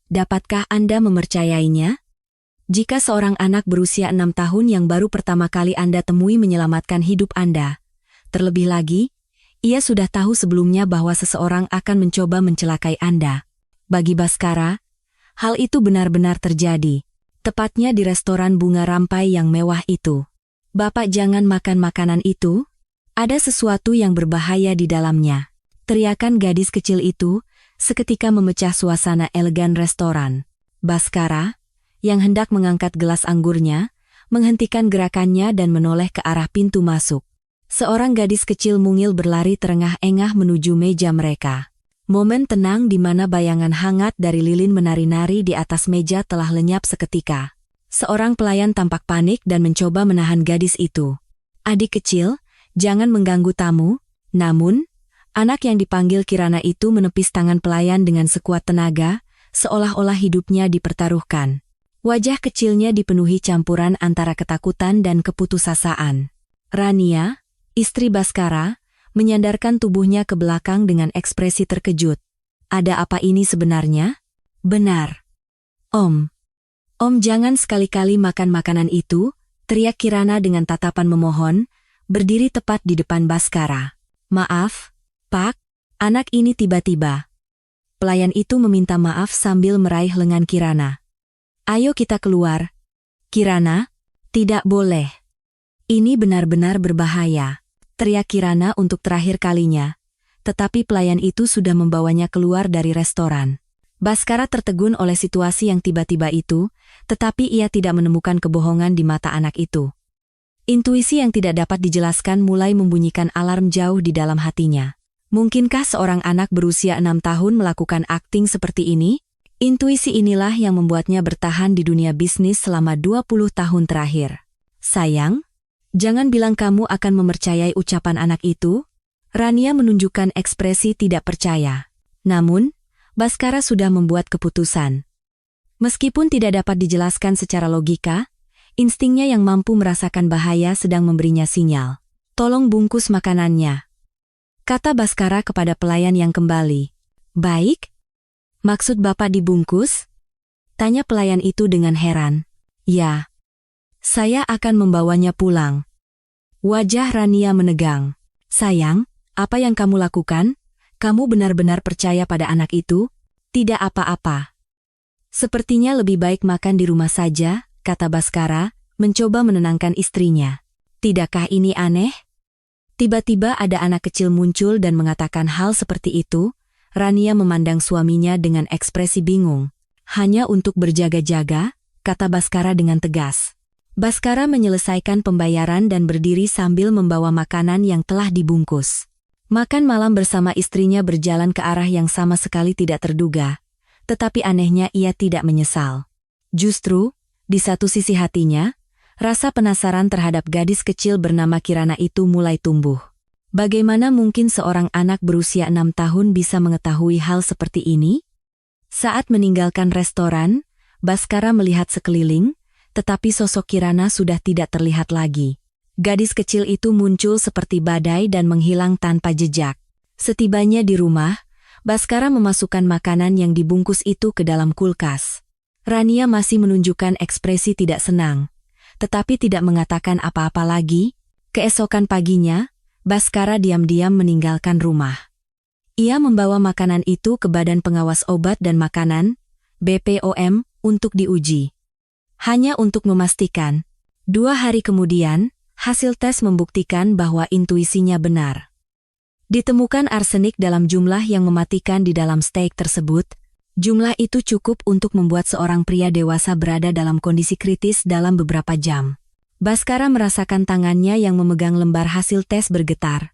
Dapatkah Anda mempercayainya? Jika seorang anak berusia 6 tahun yang baru pertama kali Anda temui menyelamatkan hidup Anda, terlebih lagi, ia sudah tahu sebelumnya bahwa seseorang akan mencoba mencelakai Anda. Bagi Bhaskara, hal itu benar-benar terjadi, tepatnya di restoran bunga rampai yang mewah itu. "Bapak jangan makan makanan itu, ada sesuatu yang berbahaya di dalamnya," teriakan gadis kecil itu, seketika memecah suasana elegan restoran. Bhaskara, yang hendak mengangkat gelas anggurnya, menghentikan gerakannya dan menoleh ke arah pintu masuk. Seorang gadis kecil mungil berlari terengah-engah menuju meja mereka. Momen tenang di mana bayangan hangat dari lilin menari-nari di atas meja telah lenyap seketika. Seorang pelayan tampak panik dan mencoba menahan gadis itu. "Adik kecil, jangan mengganggu tamu." Namun, anak yang dipanggil Kirana itu menepis tangan pelayan dengan sekuat tenaga, seolah-olah hidupnya dipertaruhkan. Wajah kecilnya dipenuhi campuran antara ketakutan dan keputusasaan. Rania, istri Bhaskara, menyandarkan tubuhnya ke belakang dengan ekspresi terkejut. "Ada apa ini sebenarnya?" "Benar. Om jangan sekali-kali makan makanan itu," teriak Kirana dengan tatapan memohon, berdiri tepat di depan Bhaskara. "Maaf, Pak, anak ini tiba-tiba." Pelayan itu meminta maaf sambil meraih lengan Kirana. "Ayo kita keluar." "Kirana, tidak boleh. Ini benar-benar berbahaya," teriak Kirana untuk terakhir kalinya, tetapi pelayan itu sudah membawanya keluar dari restoran. Bhaskara tertegun oleh situasi yang tiba-tiba itu, tetapi ia tidak menemukan kebohongan di mata anak itu. Intuisi yang tidak dapat dijelaskan mulai membunyikan alarm jauh di dalam hatinya. Mungkinkah seorang anak berusia 6 tahun melakukan akting seperti ini? Intuisi inilah yang membuatnya bertahan di dunia bisnis selama 20 tahun terakhir. "Sayang, jangan bilang kamu akan mempercayai ucapan anak itu." Rania menunjukkan ekspresi tidak percaya. Namun, Bhaskara sudah membuat keputusan. Meskipun tidak dapat dijelaskan secara logika, instingnya yang mampu merasakan bahaya sedang memberinya sinyal. "Tolong bungkus makanannya," kata Bhaskara kepada pelayan yang kembali. "Baik. Maksud Bapak dibungkus?" tanya pelayan itu dengan heran. "Ya. Saya akan membawanya pulang." Wajah Rania menegang. "Sayang, apa yang kamu lakukan? Kamu benar-benar percaya pada anak itu?" "Tidak apa-apa. Sepertinya lebih baik makan di rumah saja," kata Bhaskara, mencoba menenangkan istrinya. "Tidakkah ini aneh?" Tiba-tiba ada anak kecil muncul dan mengatakan hal seperti itu. Rania memandang suaminya dengan ekspresi bingung. "Hanya untuk berjaga-jaga," kata Bhaskara dengan tegas. Bhaskara menyelesaikan pembayaran dan berdiri sambil membawa makanan yang telah dibungkus. Makan malam bersama istrinya berjalan ke arah yang sama sekali tidak terduga, tetapi anehnya ia tidak menyesal. Justru, di satu sisi hatinya, rasa penasaran terhadap gadis kecil bernama Kirana itu mulai tumbuh. Bagaimana mungkin seorang anak berusia 6 tahun bisa mengetahui hal seperti ini? Saat meninggalkan restoran, Bhaskara melihat sekeliling, tetapi sosok Kirana sudah tidak terlihat lagi. Gadis kecil itu muncul seperti badai dan menghilang tanpa jejak. Setibanya di rumah, Bhaskara memasukkan makanan yang dibungkus itu ke dalam kulkas. Rania masih menunjukkan ekspresi tidak senang, tetapi tidak mengatakan apa-apa lagi. Keesokan paginya, Bhaskara diam-diam meninggalkan rumah. Ia membawa makanan itu ke Badan Pengawas Obat dan Makanan, BPOM, untuk diuji. Hanya untuk memastikan. 2 hari kemudian, hasil tes membuktikan bahwa intuisinya benar. Ditemukan arsenik dalam jumlah yang mematikan di dalam steak tersebut. Jumlah itu cukup untuk membuat seorang pria dewasa berada dalam kondisi kritis dalam beberapa jam. Bhaskara merasakan tangannya yang memegang lembar hasil tes bergetar.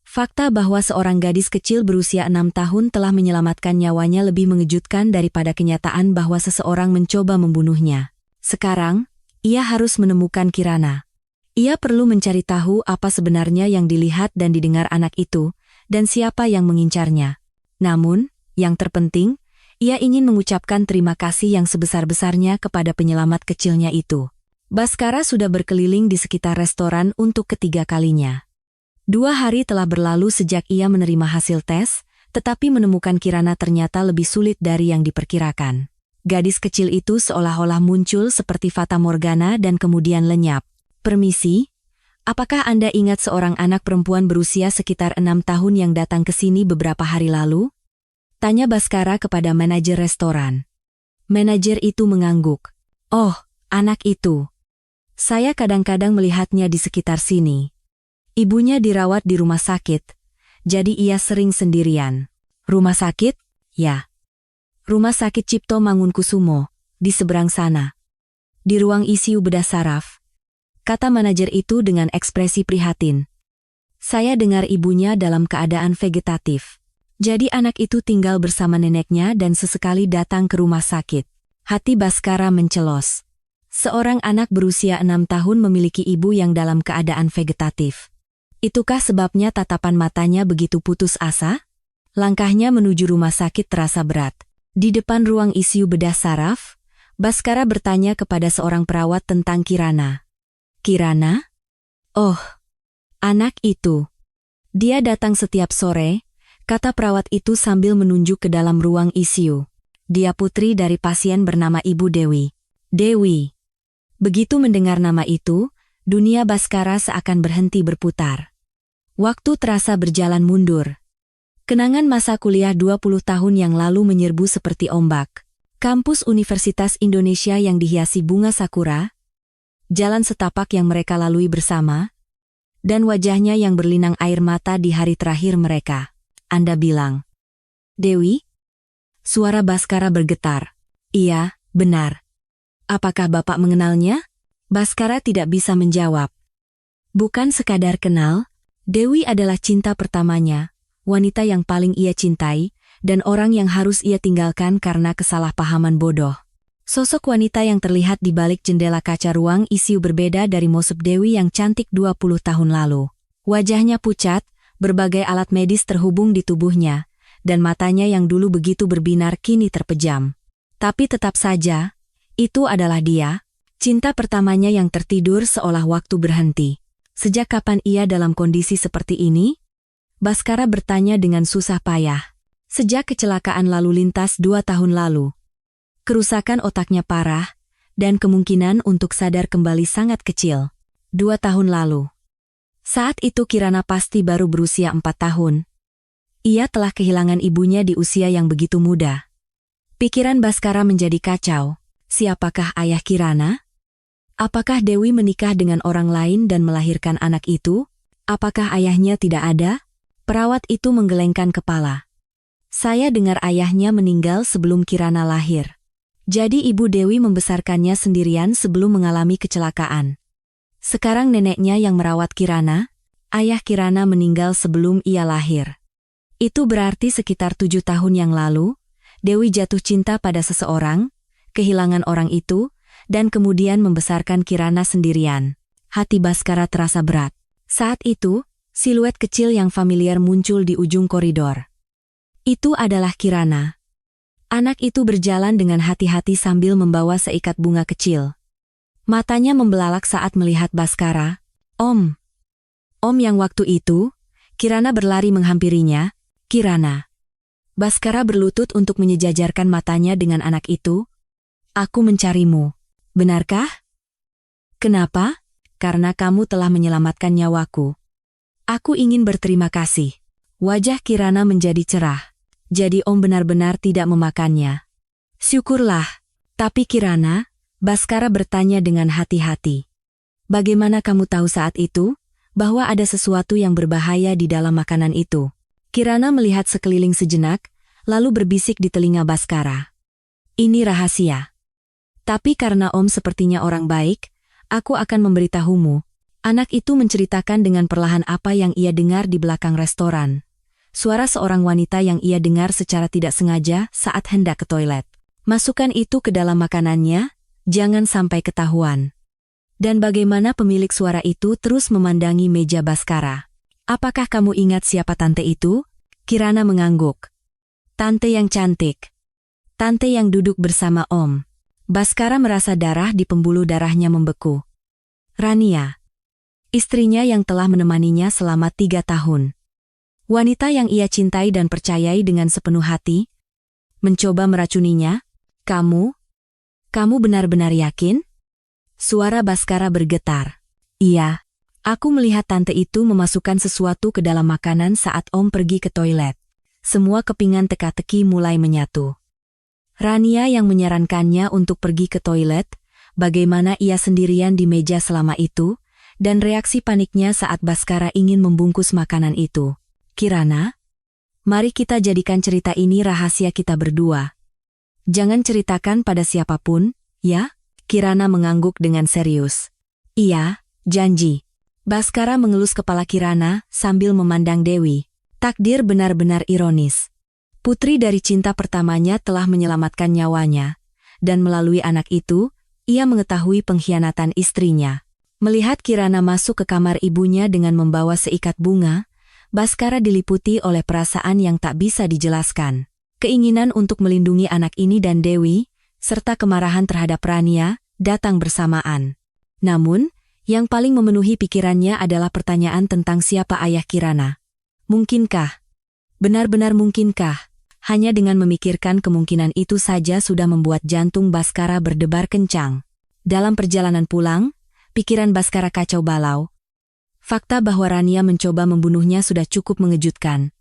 Fakta bahwa seorang gadis kecil berusia 6 tahun telah menyelamatkan nyawanya lebih mengejutkan daripada kenyataan bahwa seseorang mencoba membunuhnya. Sekarang, ia harus menemukan Kirana. Ia perlu mencari tahu apa sebenarnya yang dilihat dan didengar anak itu, dan siapa yang mengincarnya. Namun, yang terpenting, ia ingin mengucapkan terima kasih yang sebesar-besarnya kepada penyelamat kecilnya itu. Bhaskara sudah berkeliling di sekitar restoran untuk ketiga kalinya. 2 hari telah berlalu sejak ia menerima hasil tes, tetapi menemukan Kirana ternyata lebih sulit dari yang diperkirakan. Gadis kecil itu seolah-olah muncul seperti fata morgana dan kemudian lenyap. Permisi, apakah Anda ingat seorang anak perempuan berusia sekitar 6 tahun yang datang ke sini beberapa hari lalu? Tanya Baskara kepada manajer restoran. Manajer itu mengangguk. Oh, anak itu. Saya kadang-kadang melihatnya di sekitar sini. Ibunya dirawat di rumah sakit, jadi ia sering sendirian. Rumah sakit? Ya. Rumah sakit Cipto Mangunkusumo, di seberang sana. Di ruang ICU bedah saraf. Kata manajer itu dengan ekspresi prihatin. Saya dengar ibunya dalam keadaan vegetatif. Jadi anak itu tinggal bersama neneknya dan sesekali datang ke rumah sakit. Hati Baskara mencelos. Seorang anak berusia 6 tahun memiliki ibu yang dalam keadaan vegetatif. Itukah sebabnya tatapan matanya begitu putus asa? Langkahnya menuju rumah sakit terasa berat. Di depan ruang ICU bedah saraf, Baskara bertanya kepada seorang perawat tentang Kirana. Kirana? Oh, anak itu. Dia datang setiap sore, kata perawat itu sambil menunjuk ke dalam ruang ICU. Dia putri dari pasien bernama Ibu Dewi. Dewi. Begitu mendengar nama itu, dunia Baskara seakan berhenti berputar. Waktu terasa berjalan mundur. Kenangan masa kuliah 20 tahun yang lalu menyerbu seperti ombak. Kampus Universitas Indonesia yang dihiasi bunga sakura, jalan setapak yang mereka lalui bersama, dan wajahnya yang berlinang air mata di hari terakhir mereka. Anda bilang, Dewi? Suara Baskara bergetar. Iya, benar. Apakah Bapak mengenalnya? Baskara tidak bisa menjawab. Bukan sekadar kenal, Dewi adalah cinta pertamanya, wanita yang paling ia cintai, dan orang yang harus ia tinggalkan karena kesalahpahaman bodoh. Sosok wanita yang terlihat di balik jendela kaca ruang ICU berbeda dari Mosep Dewi yang cantik 20 tahun lalu. Wajahnya pucat, berbagai alat medis terhubung di tubuhnya, dan matanya yang dulu begitu berbinar kini terpejam. Tapi tetap saja, itu adalah dia, cinta pertamanya yang tertidur seolah waktu berhenti. Sejak kapan ia dalam kondisi seperti ini? Baskara bertanya dengan susah payah. Sejak kecelakaan lalu lintas 2 tahun lalu. Kerusakan otaknya parah, dan kemungkinan untuk sadar kembali sangat kecil. 2 tahun lalu. Saat itu Kirana pasti baru berusia 4 tahun. Ia telah kehilangan ibunya di usia yang begitu muda. Pikiran Baskara menjadi kacau. Siapakah ayah Kirana? Apakah Dewi menikah dengan orang lain dan melahirkan anak itu? Apakah ayahnya tidak ada? Perawat itu menggelengkan kepala. Saya dengar ayahnya meninggal sebelum Kirana lahir. Jadi Ibu Dewi membesarkannya sendirian sebelum mengalami kecelakaan. Sekarang neneknya yang merawat Kirana, ayah Kirana meninggal sebelum ia lahir. Itu berarti sekitar 7 tahun yang lalu, Dewi jatuh cinta pada seseorang, kehilangan orang itu, dan kemudian membesarkan Kirana sendirian. Hati Baskara terasa berat. Saat itu, siluet kecil yang familiar muncul di ujung koridor. Itu adalah Kirana. Anak itu berjalan dengan hati-hati sambil membawa seikat bunga kecil. Matanya membelalak saat melihat Baskara. Om. Om yang waktu itu, Kirana berlari menghampirinya. Kirana. Baskara berlutut untuk menyejajarkan matanya dengan anak itu. Aku mencarimu. Benarkah? Kenapa? Karena kamu telah menyelamatkan nyawaku. Aku ingin berterima kasih. Wajah Kirana menjadi cerah. Jadi Om benar-benar tidak memakannya. Syukurlah. Tapi Kirana, Baskara bertanya dengan hati-hati. Bagaimana kamu tahu saat itu, bahwa ada sesuatu yang berbahaya di dalam makanan itu? Kirana melihat sekeliling sejenak, lalu berbisik di telinga Baskara. Ini rahasia. Tapi karena Om sepertinya orang baik, aku akan memberitahumu. Anak itu menceritakan dengan perlahan apa yang ia dengar di belakang restoran. Suara seorang wanita yang ia dengar secara tidak sengaja saat hendak ke toilet. Masukkan itu ke dalam makanannya, jangan sampai ketahuan. Dan bagaimana pemilik suara itu terus memandangi meja Baskara. Apakah kamu ingat siapa tante itu? Kirana mengangguk. Tante yang cantik. Tante yang duduk bersama Om. Baskara merasa darah di pembuluh darahnya membeku. Rania. Istrinya yang telah menemaninya selama 3 tahun. Wanita yang ia cintai dan percayai dengan sepenuh hati. Mencoba meracuninya. Kamu, Kamu benar-benar yakin? Suara Baskara bergetar. Iya. Aku melihat tante itu memasukkan sesuatu ke dalam makanan saat Om pergi ke toilet. Semua kepingan teka-teki mulai menyatu. Rania yang menyarankannya untuk pergi ke toilet, bagaimana ia sendirian di meja selama itu, dan reaksi paniknya saat Baskara ingin membungkus makanan itu. Kirana, mari kita jadikan cerita ini rahasia kita berdua. Jangan ceritakan pada siapapun, ya? Kirana mengangguk dengan serius. Iya, janji. Baskara mengelus kepala Kirana sambil memandang Dewi. Takdir benar-benar ironis. Putri dari cinta pertamanya telah menyelamatkan nyawanya, dan melalui anak itu, ia mengetahui pengkhianatan istrinya. Melihat Kirana masuk ke kamar ibunya dengan membawa seikat bunga, Baskara diliputi oleh perasaan yang tak bisa dijelaskan. Keinginan untuk melindungi anak ini dan Dewi, serta kemarahan terhadap Rania, datang bersamaan. Namun, yang paling memenuhi pikirannya adalah pertanyaan tentang siapa ayah Kirana. Mungkinkah? Benar-benar mungkinkah? Hanya dengan memikirkan kemungkinan itu saja sudah membuat jantung Baskara berdebar kencang. Dalam perjalanan pulang, pikiran Baskara kacau balau. Fakta bahwa Rania mencoba membunuhnya sudah cukup mengejutkan.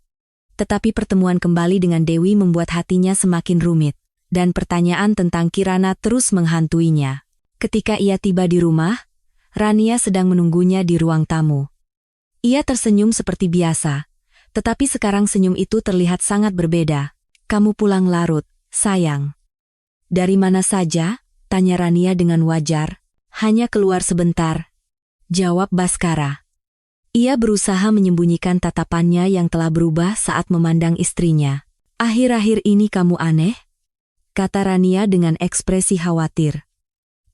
Tetapi pertemuan kembali dengan Dewi membuat hatinya semakin rumit, dan pertanyaan tentang Kirana terus menghantuinya. Ketika ia tiba di rumah, Rania sedang menunggunya di ruang tamu. Ia tersenyum seperti biasa, tetapi sekarang senyum itu terlihat sangat berbeda. Kamu pulang larut, sayang. Dari mana saja? Tanya Rania dengan wajar. Hanya keluar sebentar, jawab Baskara. Ia berusaha menyembunyikan tatapannya yang telah berubah saat memandang istrinya. Akhir-akhir ini kamu aneh? Kata Rania dengan ekspresi khawatir.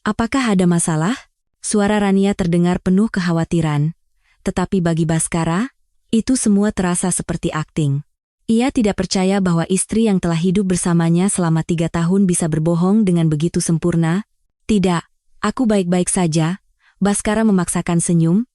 Apakah ada masalah? Suara Rania terdengar penuh kekhawatiran. Tetapi bagi Baskara, itu semua terasa seperti akting. Ia tidak percaya bahwa istri yang telah hidup bersamanya selama 3 tahun bisa berbohong dengan begitu sempurna. Tidak, aku baik-baik saja. Baskara memaksakan senyum.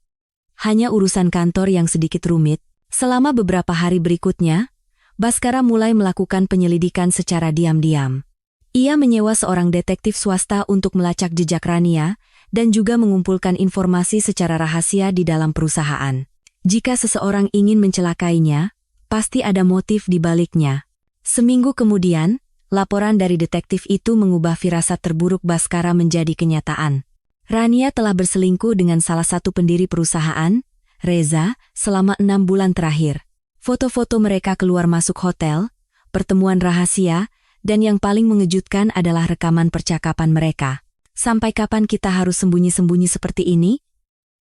Hanya urusan kantor yang sedikit rumit. Selama beberapa hari berikutnya, Baskara mulai melakukan penyelidikan secara diam-diam. Ia menyewa seorang detektif swasta untuk melacak jejak Rania, dan juga mengumpulkan informasi secara rahasia di dalam perusahaan. Jika seseorang ingin mencelakainya, pasti ada motif di baliknya. Seminggu kemudian, laporan dari detektif itu mengubah firasat terburuk Baskara menjadi kenyataan. Rania telah berselingkuh dengan salah satu pendiri perusahaan, Reza, selama 6 bulan terakhir. Foto-foto mereka keluar masuk hotel, pertemuan rahasia, dan yang paling mengejutkan adalah rekaman percakapan mereka. Sampai kapan kita harus sembunyi-sembunyi seperti ini?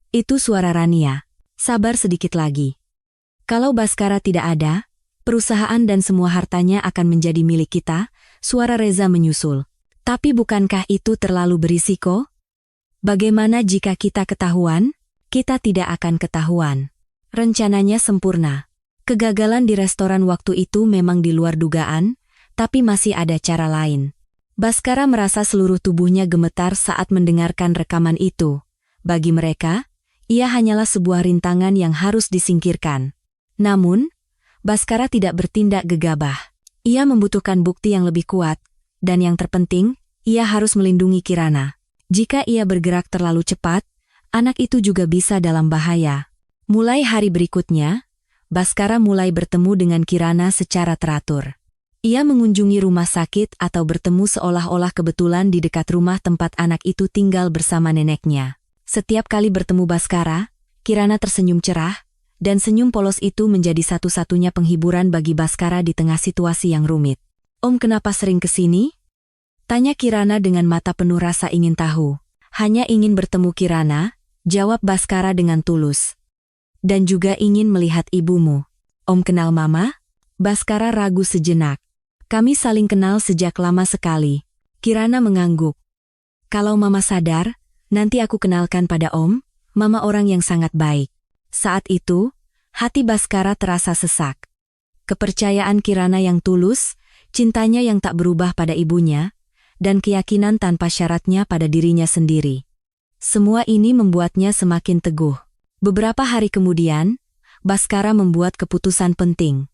Itu suara Rania. Sabar sedikit lagi. Kalau Baskara tidak ada, perusahaan dan semua hartanya akan menjadi milik kita, suara Reza menyusul. Tapi bukankah itu terlalu berisiko? Bagaimana jika kita ketahuan? Kita tidak akan ketahuan. Rencananya sempurna. Kegagalan di restoran waktu itu memang di luar dugaan, tapi masih ada cara lain. Baskara merasa seluruh tubuhnya gemetar saat mendengarkan rekaman itu. Bagi mereka, ia hanyalah sebuah rintangan yang harus disingkirkan. Namun, Baskara tidak bertindak gegabah. Ia membutuhkan bukti yang lebih kuat, dan yang terpenting, ia harus melindungi Kirana. Jika ia bergerak terlalu cepat, anak itu juga bisa dalam bahaya. Mulai hari berikutnya, Baskara mulai bertemu dengan Kirana secara teratur. Ia mengunjungi rumah sakit atau bertemu seolah-olah kebetulan di dekat rumah tempat anak itu tinggal bersama neneknya. Setiap kali bertemu Baskara, Kirana tersenyum cerah, dan senyum polos itu menjadi satu-satunya penghiburan bagi Baskara di tengah situasi yang rumit. Om kenapa sering kesini? Tanya Kirana dengan mata penuh rasa ingin tahu. Hanya ingin bertemu Kirana, jawab Baskara dengan tulus. Dan juga ingin melihat ibumu. Om kenal Mama? Baskara ragu sejenak. Kami saling kenal sejak lama sekali. Kirana mengangguk. Kalau Mama sadar, nanti aku kenalkan pada Om, Mama orang yang sangat baik. Saat itu, hati Baskara terasa sesak. Kepercayaan Kirana yang tulus, cintanya yang tak berubah pada ibunya, dan keyakinan tanpa syaratnya pada dirinya sendiri. Semua ini membuatnya semakin teguh. Beberapa hari kemudian, Baskara membuat keputusan penting.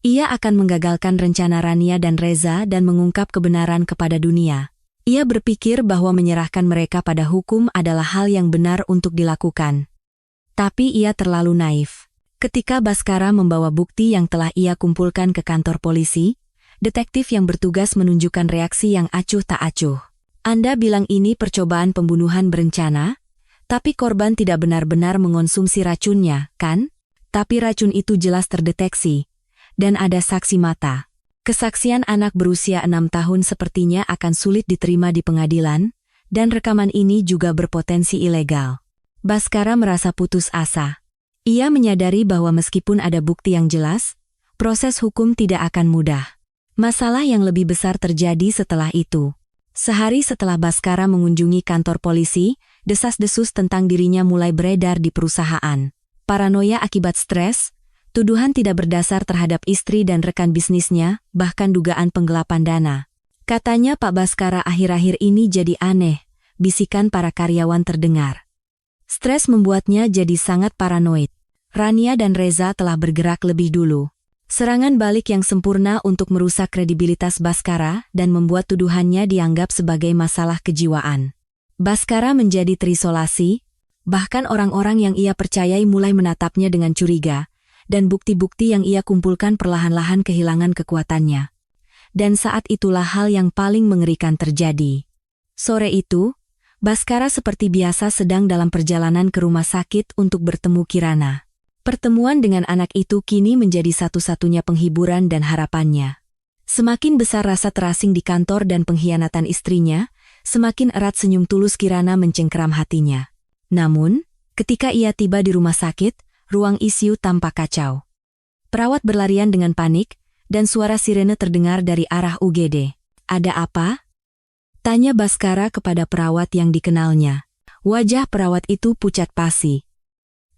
Ia akan menggagalkan rencana Rania dan Reza dan mengungkap kebenaran kepada dunia. Ia berpikir bahwa menyerahkan mereka pada hukum adalah hal yang benar untuk dilakukan. Tapi ia terlalu naif. Ketika Baskara membawa bukti yang telah ia kumpulkan ke kantor polisi, detektif yang bertugas menunjukkan reaksi yang acuh tak acuh. Anda bilang ini percobaan pembunuhan berencana? Tapi korban tidak benar-benar mengonsumsi racunnya, kan? Tapi racun itu jelas terdeteksi. Dan ada saksi mata. Kesaksian anak berusia 6 tahun sepertinya akan sulit diterima di pengadilan, dan rekaman ini juga berpotensi ilegal. Baskara merasa putus asa. Ia menyadari bahwa meskipun ada bukti yang jelas, proses hukum tidak akan mudah. Masalah yang lebih besar terjadi setelah itu. Sehari setelah Baskara mengunjungi kantor polisi, desas-desus tentang dirinya mulai beredar di perusahaan. Paranoia akibat stres, tuduhan tidak berdasar terhadap istri dan rekan bisnisnya, bahkan dugaan penggelapan dana. Katanya Pak Baskara akhir-akhir ini jadi aneh, bisikan para karyawan terdengar. Stres membuatnya jadi sangat paranoid. Rania dan Reza telah bergerak lebih dulu. Serangan balik yang sempurna untuk merusak kredibilitas Baskara dan membuat tuduhannya dianggap sebagai masalah kejiwaan. Baskara menjadi terisolasi, bahkan orang-orang yang ia percayai mulai menatapnya dengan curiga, dan bukti-bukti yang ia kumpulkan perlahan-lahan kehilangan kekuatannya. Dan saat itulah hal yang paling mengerikan terjadi. Sore itu, Baskara seperti biasa sedang dalam perjalanan ke rumah sakit untuk bertemu Kirana. Pertemuan dengan anak itu kini menjadi satu-satunya penghiburan dan harapannya. Semakin besar rasa terasing di kantor dan pengkhianatan istrinya, semakin erat senyum tulus Kirana mencengkeram hatinya. Namun, ketika ia tiba di rumah sakit, ruang ICU tampak kacau. Perawat berlarian dengan panik, dan suara sirene terdengar dari arah UGD. "Ada apa?" tanya Baskara kepada perawat yang dikenalnya. Wajah perawat itu pucat pasi.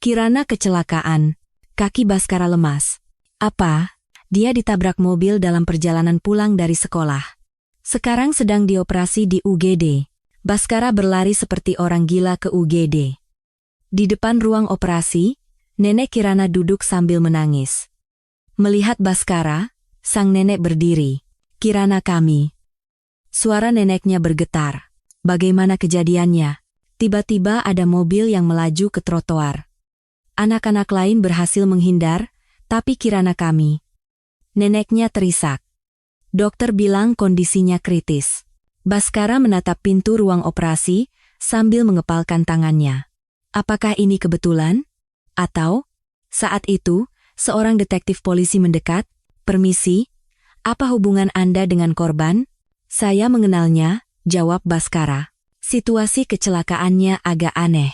"Kirana kecelakaan." Kaki Baskara lemas. "Apa?" "Dia ditabrak mobil dalam perjalanan pulang dari sekolah. Sekarang sedang dioperasi di UGD." Baskara berlari seperti orang gila ke UGD. Di depan ruang operasi, nenek Kirana duduk sambil menangis. Melihat Baskara, sang nenek berdiri. "Kirana kami." Suara neneknya bergetar. "Bagaimana kejadiannya?" Tiba-tiba ada mobil yang melaju ke trotoar. Anak-anak lain berhasil menghindar, tapi Kirana kami. Neneknya terisak. "Dokter bilang kondisinya kritis." Baskara menatap pintu ruang operasi sambil mengepalkan tangannya. Apakah ini kebetulan? Atau, saat itu, seorang detektif polisi mendekat. "Permisi, apa hubungan Anda dengan korban?" "Saya mengenalnya," jawab Baskara. Situasi kecelakaannya agak aneh.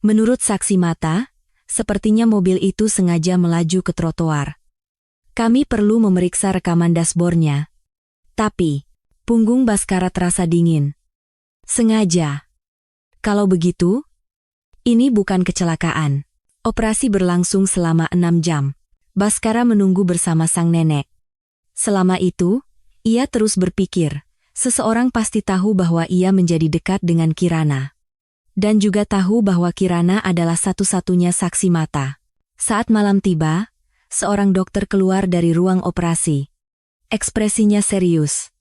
Menurut saksi mata, sepertinya mobil itu sengaja melaju ke trotoar. "Kami perlu memeriksa rekaman dashboardnya." Tapi, punggung Baskara terasa dingin. "Sengaja." "Kalau begitu, ini bukan kecelakaan." Operasi berlangsung selama 6 jam. Baskara menunggu bersama sang nenek. Selama itu, ia terus berpikir, seseorang pasti tahu bahwa ia menjadi dekat dengan Kirana. Dan juga tahu bahwa Kirana adalah satu-satunya saksi mata. Saat malam tiba, seorang dokter keluar dari ruang operasi. Ekspresinya serius.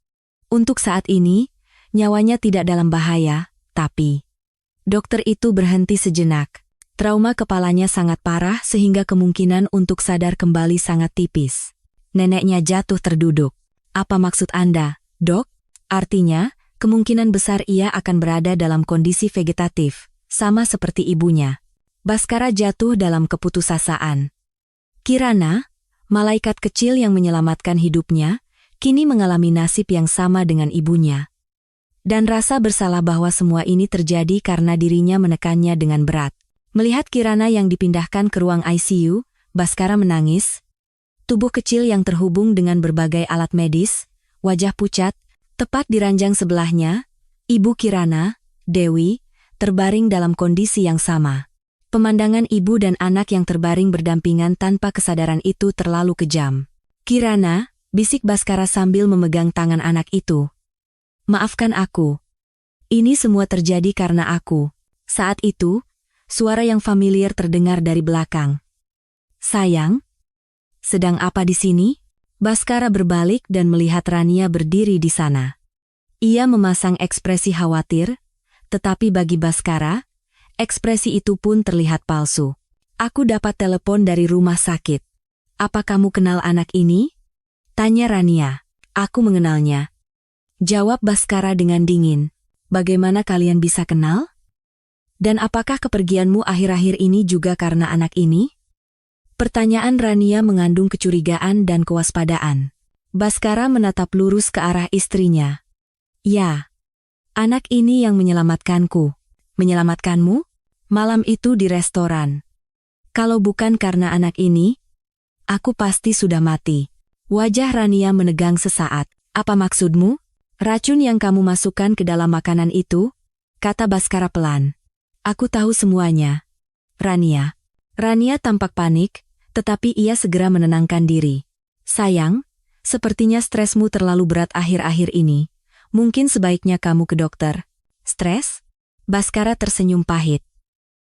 Untuk saat ini, nyawanya tidak dalam bahaya, tapi dokter itu berhenti sejenak. Trauma kepalanya sangat parah sehingga kemungkinan untuk sadar kembali sangat tipis. Neneknya jatuh terduduk. "Apa maksud Anda, Dok?" "Artinya, kemungkinan besar ia akan berada dalam kondisi vegetatif, sama seperti ibunya." Baskara jatuh dalam keputusasaan. Kirana, malaikat kecil yang menyelamatkan hidupnya, kini mengalami nasib yang sama dengan ibunya. Dan rasa bersalah bahwa semua ini terjadi karena dirinya menekannya dengan berat. Melihat Kirana yang dipindahkan ke ruang ICU, Baskara menangis. Tubuh kecil yang terhubung dengan berbagai alat medis, wajah pucat, tepat di ranjang sebelahnya, ibu Kirana, Dewi, terbaring dalam kondisi yang sama. Pemandangan ibu dan anak yang terbaring berdampingan tanpa kesadaran itu terlalu kejam. "Kirana," bisik Baskara sambil memegang tangan anak itu. "Maafkan aku. Ini semua terjadi karena aku." Saat itu, suara yang familiar terdengar dari belakang. "Sayang, sedang apa di sini?" Baskara berbalik dan melihat Rania berdiri di sana. Ia memasang ekspresi khawatir, tetapi bagi Baskara, ekspresi itu pun terlihat palsu. Aku dapat telepon dari rumah sakit. Apa kamu kenal anak ini? Tanya Rania. Aku mengenalnya. Jawab Baskara dengan dingin. Bagaimana kalian bisa kenal? Dan apakah kepergianmu akhir-akhir ini juga karena anak ini? Pertanyaan Rania mengandung kecurigaan dan kewaspadaan. Baskara menatap lurus ke arah istrinya. Ya, anak ini yang menyelamatkanku. Menyelamatkanmu? Malam itu di restoran. Kalau bukan karena anak ini, aku pasti sudah mati. Wajah Rania menegang sesaat. Apa maksudmu? Racun yang kamu masukkan ke dalam makanan itu? Kata Baskara pelan. Aku tahu semuanya. Rania. Rania tampak panik, tetapi ia segera menenangkan diri. Sayang, sepertinya stresmu terlalu berat akhir-akhir ini. Mungkin sebaiknya kamu ke dokter. Stres? Baskara tersenyum pahit.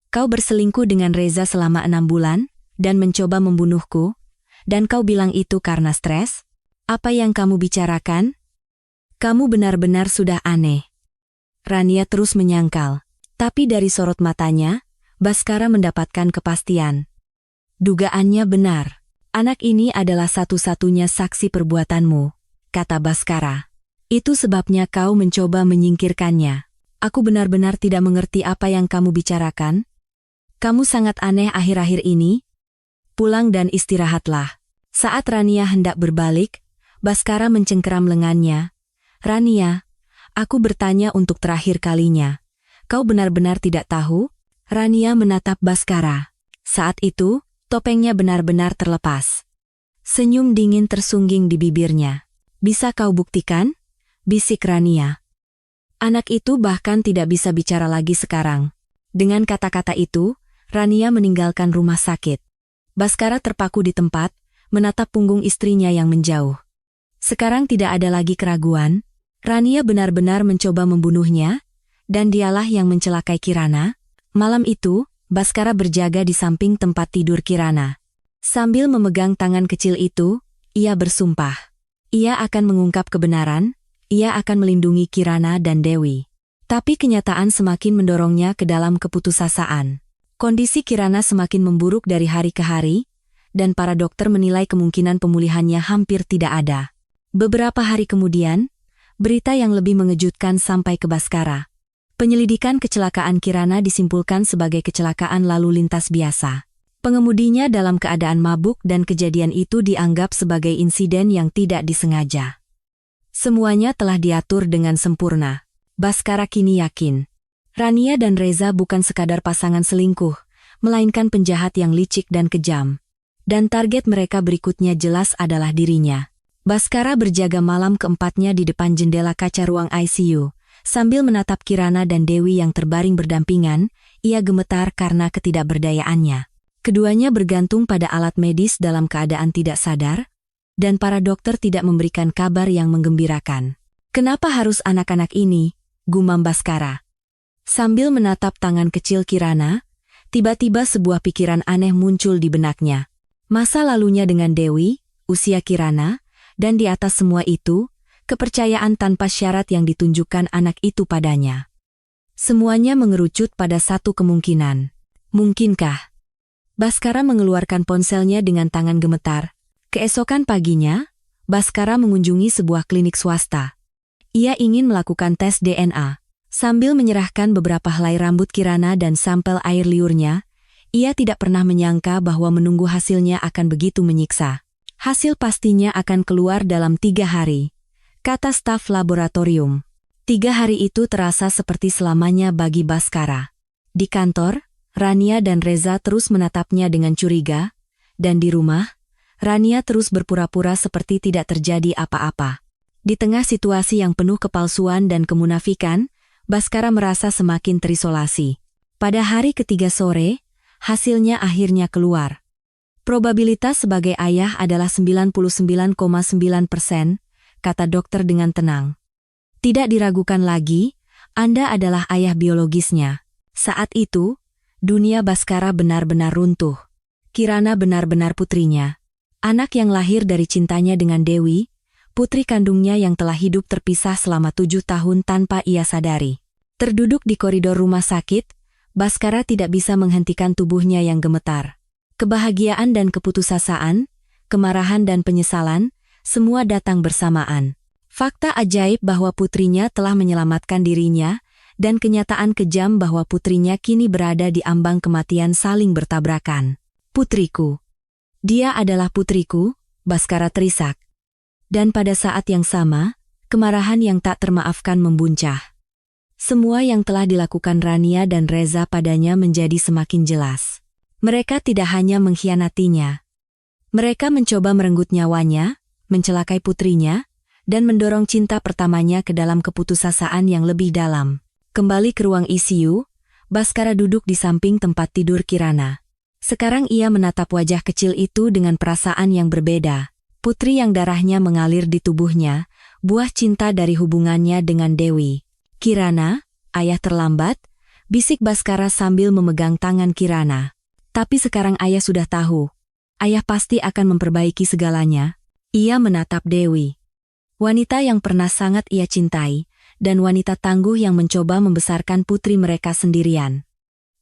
Kau berselingkuh dengan Reza selama 6 bulan, dan mencoba membunuhku, dan kau bilang itu karena stres? Apa yang kamu bicarakan? Kamu benar-benar sudah aneh. Rania terus menyangkal. Tapi dari sorot matanya, Baskara mendapatkan kepastian. Dugaannya benar. Anak ini adalah satu-satunya saksi perbuatanmu, kata Baskara. Itu sebabnya kau mencoba menyingkirkannya. Aku benar-benar tidak mengerti apa yang kamu bicarakan. Kamu sangat aneh akhir-akhir ini. Pulang dan istirahatlah. Saat Rania hendak berbalik, Baskara mencengkeram lengannya. Rania, aku bertanya untuk terakhir kalinya. Kau benar-benar tidak tahu? Rania menatap Baskara. Saat itu, topengnya benar-benar terlepas. Senyum dingin tersungging di bibirnya. Bisa kau buktikan? Bisik Rania. Anak itu bahkan tidak bisa bicara lagi sekarang. Dengan kata-kata itu, Rania meninggalkan rumah sakit. Baskara terpaku di tempat, menatap punggung istrinya yang menjauh. Sekarang tidak ada lagi keraguan. Rania benar-benar mencoba membunuhnya, dan dialah yang mencelakai Kirana. Malam itu, Baskara berjaga di samping tempat tidur Kirana. Sambil memegang tangan kecil itu, ia bersumpah. Ia akan mengungkap kebenaran, ia akan melindungi Kirana dan Dewi. Tapi kenyataan semakin mendorongnya ke dalam keputusasaan. Kondisi Kirana semakin memburuk dari hari ke hari, dan para dokter menilai kemungkinan pemulihannya hampir tidak ada. Beberapa hari kemudian, berita yang lebih mengejutkan sampai ke Baskara. Penyelidikan kecelakaan Kirana disimpulkan sebagai kecelakaan lalu lintas biasa. Pengemudinya dalam keadaan mabuk dan kejadian itu dianggap sebagai insiden yang tidak disengaja. Semuanya telah diatur dengan sempurna. Baskara kini yakin. Rania dan Reza bukan sekadar pasangan selingkuh, melainkan penjahat yang licik dan kejam. Dan target mereka berikutnya jelas adalah dirinya. Baskara berjaga malam keempatnya di depan jendela kaca ruang ICU. Sambil menatap Kirana dan Dewi yang terbaring berdampingan, ia gemetar karena ketidakberdayaannya. Keduanya bergantung pada alat medis dalam keadaan tidak sadar, dan para dokter tidak memberikan kabar yang menggembirakan. Kenapa harus anak-anak ini? Gumam Baskara. Sambil menatap tangan kecil Kirana, tiba-tiba sebuah pikiran aneh muncul di benaknya. Masa lalunya dengan Dewi, usia Kirana, dan di atas semua itu, kepercayaan tanpa syarat yang ditunjukkan anak itu padanya. Semuanya mengerucut pada satu kemungkinan. Mungkinkah? Baskara mengeluarkan ponselnya dengan tangan gemetar. Keesokan paginya, Baskara mengunjungi sebuah klinik swasta. Ia ingin melakukan tes DNA. Sambil menyerahkan beberapa helai rambut Kirana dan sampel air liurnya, ia tidak pernah menyangka bahwa menunggu hasilnya akan begitu menyiksa. Hasil pastinya akan keluar dalam 3 hari. Kata staf laboratorium. 3 hari itu terasa seperti selamanya bagi Baskara. Di kantor, Rania dan Reza terus menatapnya dengan curiga, dan di rumah, Rania terus berpura-pura seperti tidak terjadi apa-apa. Di tengah situasi yang penuh kepalsuan dan kemunafikan, Baskara merasa semakin terisolasi. Pada hari ketiga sore, hasilnya akhirnya keluar. Probabilitas sebagai ayah adalah 99,9%, kata dokter dengan tenang. Tidak diragukan lagi, Anda adalah ayah biologisnya. Saat itu, dunia Baskara benar-benar runtuh. Kirana benar-benar putrinya. Anak yang lahir dari cintanya dengan Dewi, putri kandungnya yang telah hidup terpisah selama 7 tahun tanpa ia sadari. Terduduk di koridor rumah sakit, Baskara tidak bisa menghentikan tubuhnya yang gemetar. Kebahagiaan dan keputusasaan, kemarahan dan penyesalan, semua datang bersamaan. Fakta ajaib bahwa putrinya telah menyelamatkan dirinya, dan kenyataan kejam bahwa putrinya kini berada di ambang kematian saling bertabrakan. Putriku. Dia adalah putriku, Baskara terisak. Dan pada saat yang sama, kemarahan yang tak termaafkan membuncah. Semua yang telah dilakukan Rania dan Reza padanya menjadi semakin jelas. Mereka tidak hanya mengkhianatinya. Mereka mencoba merenggut nyawanya, mencelakai putrinya, dan mendorong cinta pertamanya ke dalam keputusasaan yang lebih dalam. Kembali ke ruang ICU, Baskara duduk di samping tempat tidur Kirana. Sekarang ia menatap wajah kecil itu dengan perasaan yang berbeda. Putri yang darahnya mengalir di tubuhnya, buah cinta dari hubungannya dengan Dewi. Kirana, ayah terlambat, bisik Baskara sambil memegang tangan Kirana. Tapi sekarang ayah sudah tahu. Ayah pasti akan memperbaiki segalanya. Ia menatap Dewi. Wanita yang pernah sangat ia cintai, dan wanita tangguh yang mencoba membesarkan putri mereka sendirian.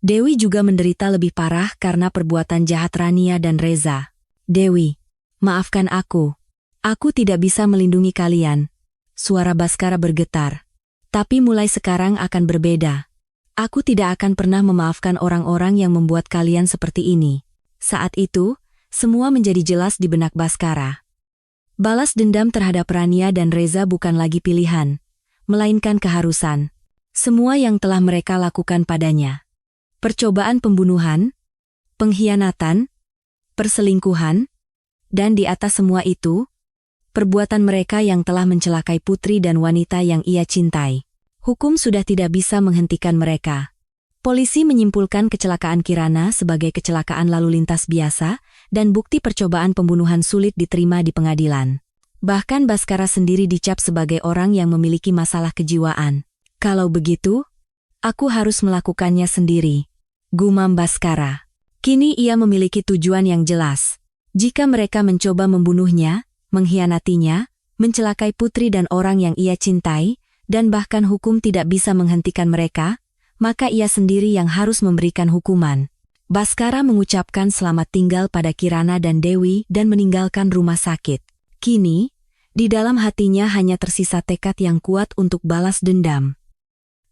Dewi juga menderita lebih parah karena perbuatan jahat Rania dan Reza. Dewi, maafkan aku. Aku tidak bisa melindungi kalian. Suara Baskara bergetar. Tapi mulai sekarang akan berbeda. Aku tidak akan pernah memaafkan orang-orang yang membuat kalian seperti ini. Saat itu, semua menjadi jelas di benak Baskara. Balas dendam terhadap Rania dan Reza bukan lagi pilihan, melainkan keharusan. Semua yang telah mereka lakukan padanya. Percobaan pembunuhan, pengkhianatan, perselingkuhan, dan di atas semua itu, perbuatan mereka yang telah mencelakai putri dan wanita yang ia cintai. Hukum sudah tidak bisa menghentikan mereka. Polisi menyimpulkan kecelakaan Kirana sebagai kecelakaan lalu lintas biasa, dan bukti percobaan pembunuhan sulit diterima di pengadilan. Bahkan Baskara sendiri dicap sebagai orang yang memiliki masalah kejiwaan. Kalau begitu, aku harus melakukannya sendiri, gumam Baskara. Kini ia memiliki tujuan yang jelas. Jika mereka mencoba membunuhnya, mengkhianatinya, mencelakai putri dan orang yang ia cintai, dan bahkan hukum tidak bisa menghentikan mereka, maka ia sendiri yang harus memberikan hukuman. Baskara mengucapkan selamat tinggal pada Kirana dan Dewi dan meninggalkan rumah sakit. Kini, di dalam hatinya hanya tersisa tekad yang kuat untuk balas dendam.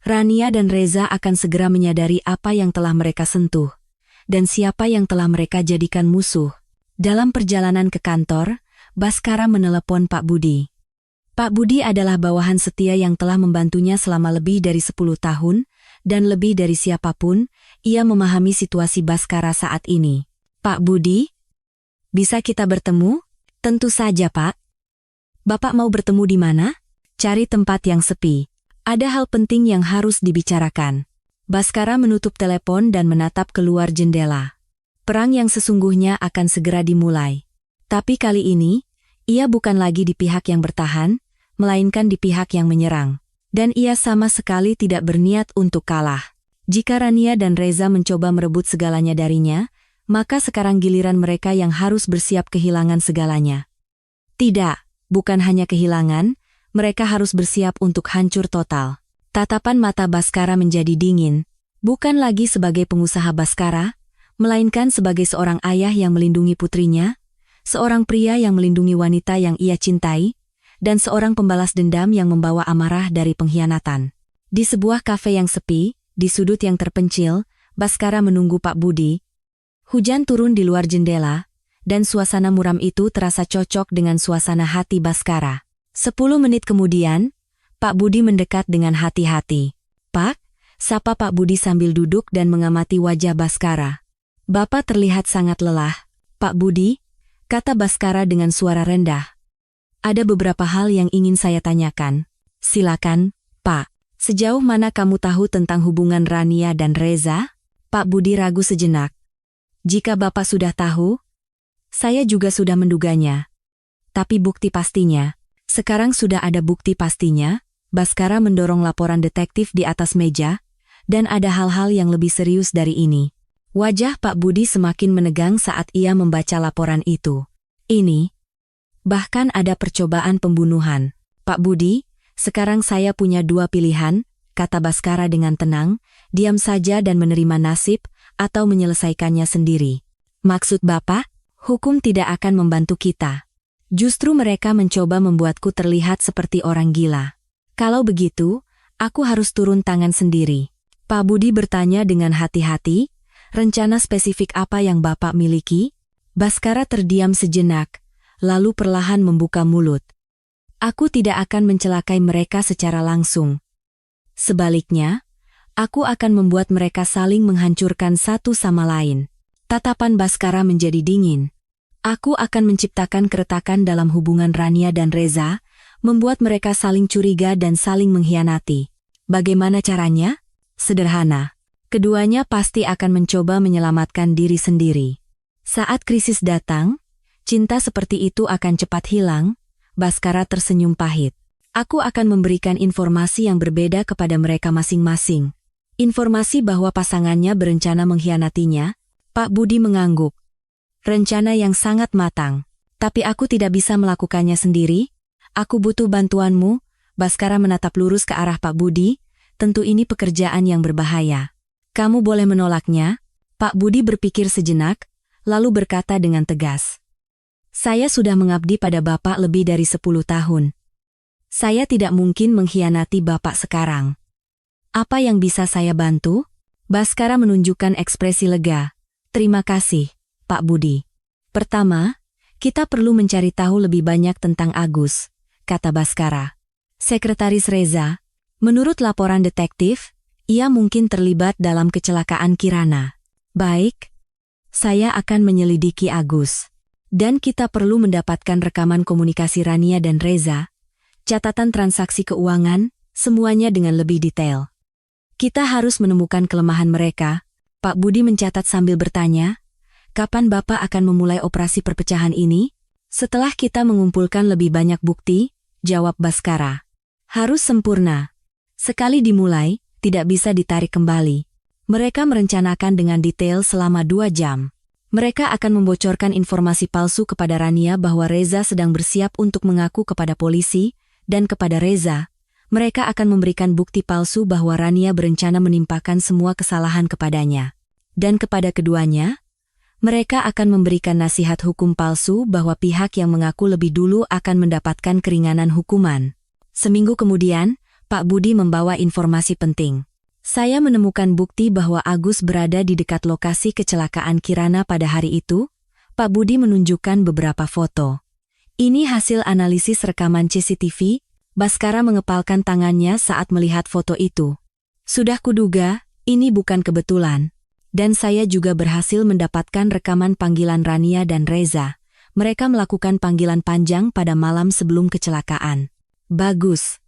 Rania dan Reza akan segera menyadari apa yang telah mereka sentuh, dan siapa yang telah mereka jadikan musuh. Dalam perjalanan ke kantor, Baskara menelepon Pak Budi. Pak Budi adalah bawahan setia yang telah membantunya selama lebih dari 10 tahun, dan lebih dari siapapun, ia memahami situasi Baskara saat ini. Pak Budi? Bisa kita bertemu? Tentu saja, Pak. Bapak mau bertemu di mana? Cari tempat yang sepi. Ada hal penting yang harus dibicarakan. Baskara menutup telepon dan menatap keluar jendela. Perang yang sesungguhnya akan segera dimulai. Tapi kali ini, ia bukan lagi di pihak yang bertahan, melainkan di pihak yang menyerang. Dan ia sama sekali tidak berniat untuk kalah. Jika Rania dan Reza mencoba merebut segalanya darinya, maka sekarang giliran mereka yang harus bersiap kehilangan segalanya. Tidak, bukan hanya kehilangan, mereka harus bersiap untuk hancur total. Tatapan mata Baskara menjadi dingin, bukan lagi sebagai pengusaha Baskara, melainkan sebagai seorang ayah yang melindungi putrinya, seorang pria yang melindungi wanita yang ia cintai, dan seorang pembalas dendam yang membawa amarah dari pengkhianatan. Di sebuah kafe yang sepi, di sudut yang terpencil, Baskara menunggu Pak Budi. Hujan turun di luar jendela, dan suasana muram itu terasa cocok dengan suasana hati Baskara. 10 menit kemudian, Pak Budi mendekat dengan hati-hati. Pak, sapa Pak Budi sambil duduk dan mengamati wajah Baskara. Bapak terlihat sangat lelah. Pak Budi, kata Baskara dengan suara rendah. Ada beberapa hal yang ingin saya tanyakan. Silakan, Pak. Sejauh mana kamu tahu tentang hubungan Rania dan Reza? Pak Budi ragu sejenak. Jika Bapak sudah tahu, saya juga sudah menduganya. Tapi bukti pastinya. Sekarang sudah ada bukti pastinya. Baskara mendorong laporan detektif di atas meja, dan ada hal-hal yang lebih serius dari ini. Wajah Pak Budi semakin menegang saat ia membaca laporan itu. Ini, Bahkan ada percobaan pembunuhan. Pak Budi, sekarang saya punya dua pilihan, kata Baskara dengan tenang, diam saja dan menerima nasib, atau menyelesaikannya sendiri. Maksud Bapak, hukum tidak akan membantu kita. Justru mereka mencoba membuatku terlihat seperti orang gila. Kalau begitu, aku harus turun tangan sendiri. Pak Budi bertanya dengan hati-hati, rencana spesifik apa yang Bapak miliki? Baskara terdiam sejenak, lalu perlahan membuka mulut. Aku tidak akan mencelakai mereka secara langsung. Sebaliknya, aku akan membuat mereka saling menghancurkan satu sama lain. Tatapan Baskara menjadi dingin. Aku akan menciptakan keretakan dalam hubungan Rania dan Reza, membuat mereka saling curiga dan saling mengkhianati. Bagaimana caranya? Sederhana. Keduanya pasti akan mencoba menyelamatkan diri sendiri. Saat krisis datang, cinta seperti itu akan cepat hilang. Baskara tersenyum pahit. Aku akan memberikan informasi yang berbeda kepada mereka masing-masing. Informasi bahwa pasangannya berencana mengkhianatinya. Pak Budi mengangguk. Rencana yang sangat matang. Tapi aku tidak bisa melakukannya sendiri. Aku butuh bantuanmu. Baskara menatap lurus ke arah Pak Budi. Tentu ini pekerjaan yang berbahaya. Kamu boleh menolaknya. Pak Budi berpikir sejenak, lalu berkata dengan tegas. Saya sudah mengabdi pada Bapak lebih dari 10 tahun. Saya tidak mungkin mengkhianati Bapak sekarang. Apa yang bisa saya bantu? Baskara menunjukkan ekspresi lega. Terima kasih, Pak Budi. Pertama, kita perlu mencari tahu lebih banyak tentang Agus, kata Baskara. Sekretaris Reza, menurut laporan detektif, ia mungkin terlibat dalam kecelakaan Kirana. Baik, saya akan menyelidiki Agus. Dan kita perlu mendapatkan rekaman komunikasi Rania dan Reza, catatan transaksi keuangan, semuanya dengan lebih detail. Kita harus menemukan kelemahan mereka. Pak Budi mencatat sambil bertanya, kapan Bapak akan memulai operasi perpecahan ini? Setelah kita mengumpulkan lebih banyak bukti, jawab Baskara. Harus sempurna. Sekali dimulai, tidak bisa ditarik kembali. Mereka merencanakan dengan detail selama 2 jam. Mereka akan membocorkan informasi palsu kepada Rania bahwa Reza sedang bersiap untuk mengaku kepada polisi, dan kepada Reza, mereka akan memberikan bukti palsu bahwa Rania berencana menimpakan semua kesalahan kepadanya. Dan kepada keduanya, mereka akan memberikan nasihat hukum palsu bahwa pihak yang mengaku lebih dulu akan mendapatkan keringanan hukuman. Seminggu kemudian, Pak Budi membawa informasi penting. Saya menemukan bukti bahwa Agus berada di dekat lokasi kecelakaan Kirana pada hari itu. Pak Budi menunjukkan beberapa foto. Ini hasil analisis rekaman CCTV. Baskara mengepalkan tangannya saat melihat foto itu. Sudah kuduga, ini bukan kebetulan. Dan saya juga berhasil mendapatkan rekaman panggilan Rania dan Reza. Mereka melakukan panggilan panjang pada malam sebelum kecelakaan. Bagus.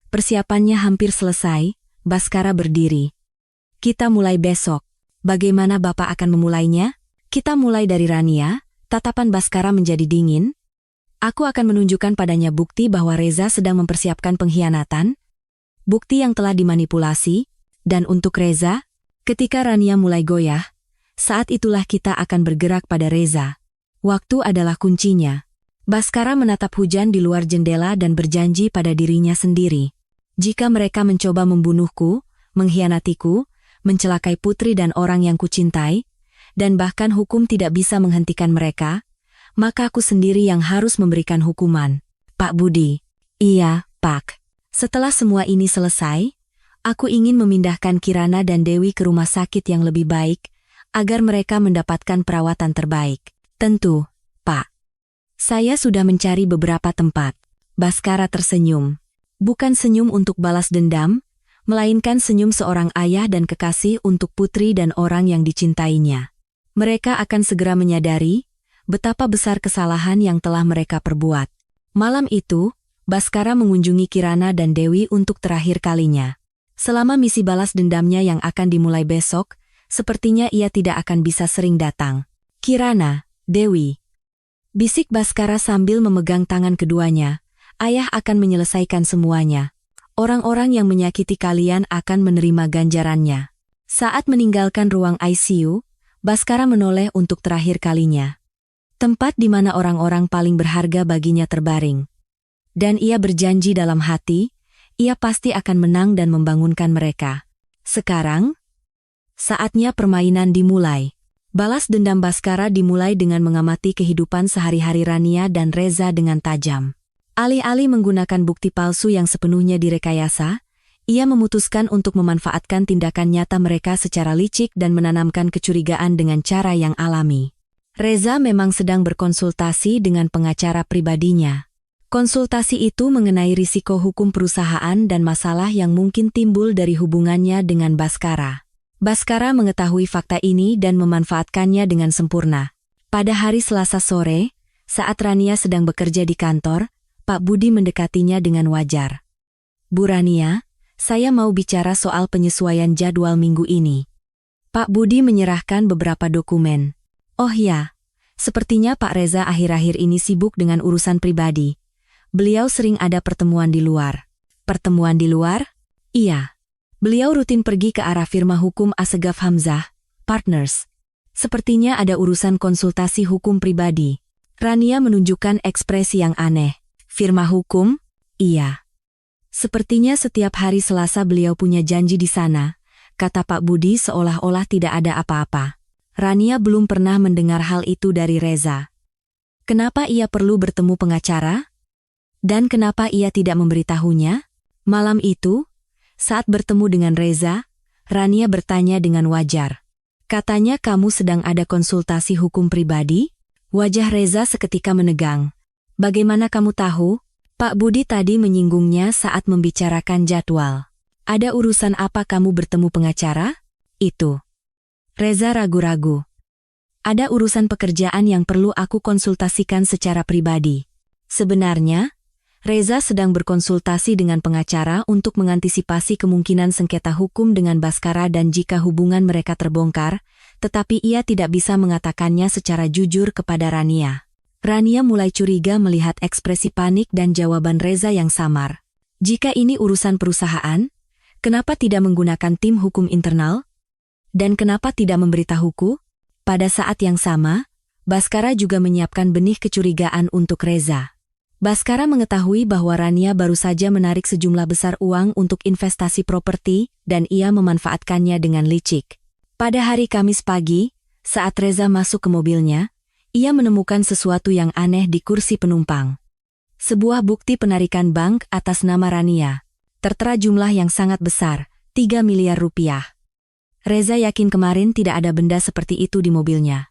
Persiapannya hampir selesai. Baskara berdiri. Kita mulai besok. Bagaimana Bapak akan memulainya? Kita mulai dari Rania. Tatapan Baskara menjadi dingin. Aku akan menunjukkan padanya bukti bahwa Reza sedang mempersiapkan pengkhianatan. Bukti yang telah dimanipulasi. Dan untuk Reza, ketika Rania mulai goyah, saat itulah kita akan bergerak pada Reza. Waktu adalah kuncinya. Baskara menatap hujan di luar jendela dan berjanji pada dirinya sendiri. Jika mereka mencoba membunuhku, mengkhianatiku, mencelakai putri dan orang yang kucintai, dan bahkan hukum tidak bisa menghentikan mereka, maka aku sendiri yang harus memberikan hukuman. Pak Budi. Iya, Pak. Setelah semua ini selesai, aku ingin memindahkan Kirana dan Dewi ke rumah sakit yang lebih baik, agar mereka mendapatkan perawatan terbaik. Tentu, Pak. Saya sudah mencari beberapa tempat. Baskara tersenyum. Bukan senyum untuk balas dendam, melainkan senyum seorang ayah dan kekasih untuk putri dan orang yang dicintainya. Mereka akan segera menyadari betapa besar kesalahan yang telah mereka perbuat. Malam itu, Baskara mengunjungi Kirana dan Dewi untuk terakhir kalinya. Selama misi balas dendamnya yang akan dimulai besok, sepertinya ia tidak akan bisa sering datang. Kirana, Dewi. Bisik Baskara sambil memegang tangan keduanya. Ayah akan menyelesaikan semuanya. Orang-orang yang menyakiti kalian akan menerima ganjarannya. Saat meninggalkan ruang ICU, Baskara menoleh untuk terakhir kalinya. tempat di mana orang-orang paling berharga baginya terbaring. Dan ia berjanji dalam hati, ia pasti akan menang dan membangunkan mereka. Sekarang, saatnya permainan dimulai. Balas dendam Bhaskara dimulai dengan mengamati kehidupan sehari-hari Rania dan Reza dengan tajam. Alih-alih menggunakan bukti palsu yang sepenuhnya direkayasa, ia memutuskan untuk memanfaatkan tindakan nyata mereka secara licik dan menanamkan kecurigaan dengan cara yang alami. Reza memang sedang berkonsultasi dengan pengacara pribadinya. Konsultasi itu mengenai risiko hukum perusahaan dan masalah yang mungkin timbul dari hubungannya dengan Bhaskara. Bhaskara mengetahui fakta ini dan memanfaatkannya dengan sempurna. Pada hari Selasa sore, saat Rania sedang bekerja di kantor, Pak Budi mendekatinya dengan wajar. "Bu Rania, saya mau bicara soal penyesuaian jadwal minggu ini." Pak Budi menyerahkan beberapa dokumen. "Oh ya, sepertinya Pak Reza akhir-akhir ini sibuk dengan urusan pribadi. Beliau sering ada pertemuan di luar." "Pertemuan di luar?" "Iya. Beliau rutin pergi ke arah firma hukum Assegaf Hamzah, Partners. Sepertinya ada urusan konsultasi hukum pribadi." Rania menunjukkan ekspresi yang aneh. "Firma hukum?" "Iya. Sepertinya setiap hari Selasa beliau punya janji di sana," kata Pak Budi seolah-olah tidak ada apa-apa. Rania belum pernah mendengar hal itu dari Reza. Kenapa ia perlu bertemu pengacara? Dan kenapa ia tidak memberitahunya? Malam itu, saat bertemu dengan Reza, Rania bertanya dengan wajar. "Katanya kamu sedang ada konsultasi hukum pribadi?" Wajah Reza seketika menegang. "Bagaimana kamu tahu?" "Pak Budi tadi menyinggungnya saat membicarakan jadwal." "Ada urusan apa kamu bertemu pengacara?" "Itu." Reza ragu-ragu. "Ada urusan pekerjaan yang perlu aku konsultasikan secara pribadi." Sebenarnya, Reza sedang berkonsultasi dengan pengacara untuk mengantisipasi kemungkinan sengketa hukum dengan Bhaskara dan jika hubungan mereka terbongkar, tetapi ia tidak bisa mengatakannya secara jujur kepada Rania. Rania mulai curiga melihat ekspresi panik dan jawaban Reza yang samar. Jika ini urusan perusahaan, kenapa tidak menggunakan tim hukum internal? Dan kenapa tidak memberitahuku? Pada saat yang sama, Bhaskara juga menyiapkan benih kecurigaan untuk Reza. Bhaskara mengetahui bahwa Rania baru saja menarik sejumlah besar uang untuk investasi properti dan ia memanfaatkannya dengan licik. Pada hari Kamis pagi, saat Reza masuk ke mobilnya, ia menemukan sesuatu yang aneh di kursi penumpang. Sebuah bukti penarikan bank atas nama Rania. Tertera jumlah yang sangat besar, 3 miliar rupiah. Reza yakin kemarin tidak ada benda seperti itu di mobilnya.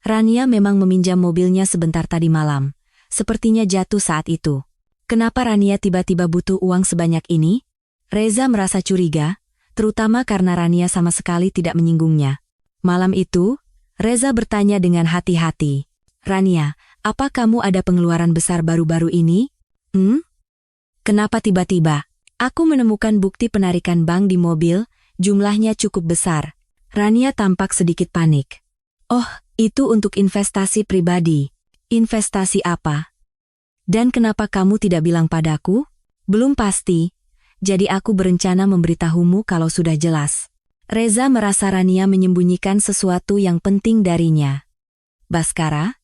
Rania memang meminjam mobilnya sebentar tadi malam. Sepertinya jatuh saat itu. Kenapa Rania tiba-tiba butuh uang sebanyak ini? Reza merasa curiga, terutama karena Rania sama sekali tidak menyinggungnya. Malam itu, Reza bertanya dengan hati-hati. "Rania, apa kamu ada pengeluaran besar baru-baru ini?" "Kenapa tiba-tiba?" "Aku menemukan bukti penarikan bank di mobil, jumlahnya cukup besar." Rania tampak sedikit panik. "Oh, itu untuk investasi pribadi." "Investasi apa? Dan kenapa kamu tidak bilang padaku?" "Belum pasti, jadi aku berencana memberitahumu kalau sudah jelas." Reza merasa Rania menyembunyikan sesuatu yang penting darinya. Bhaskara,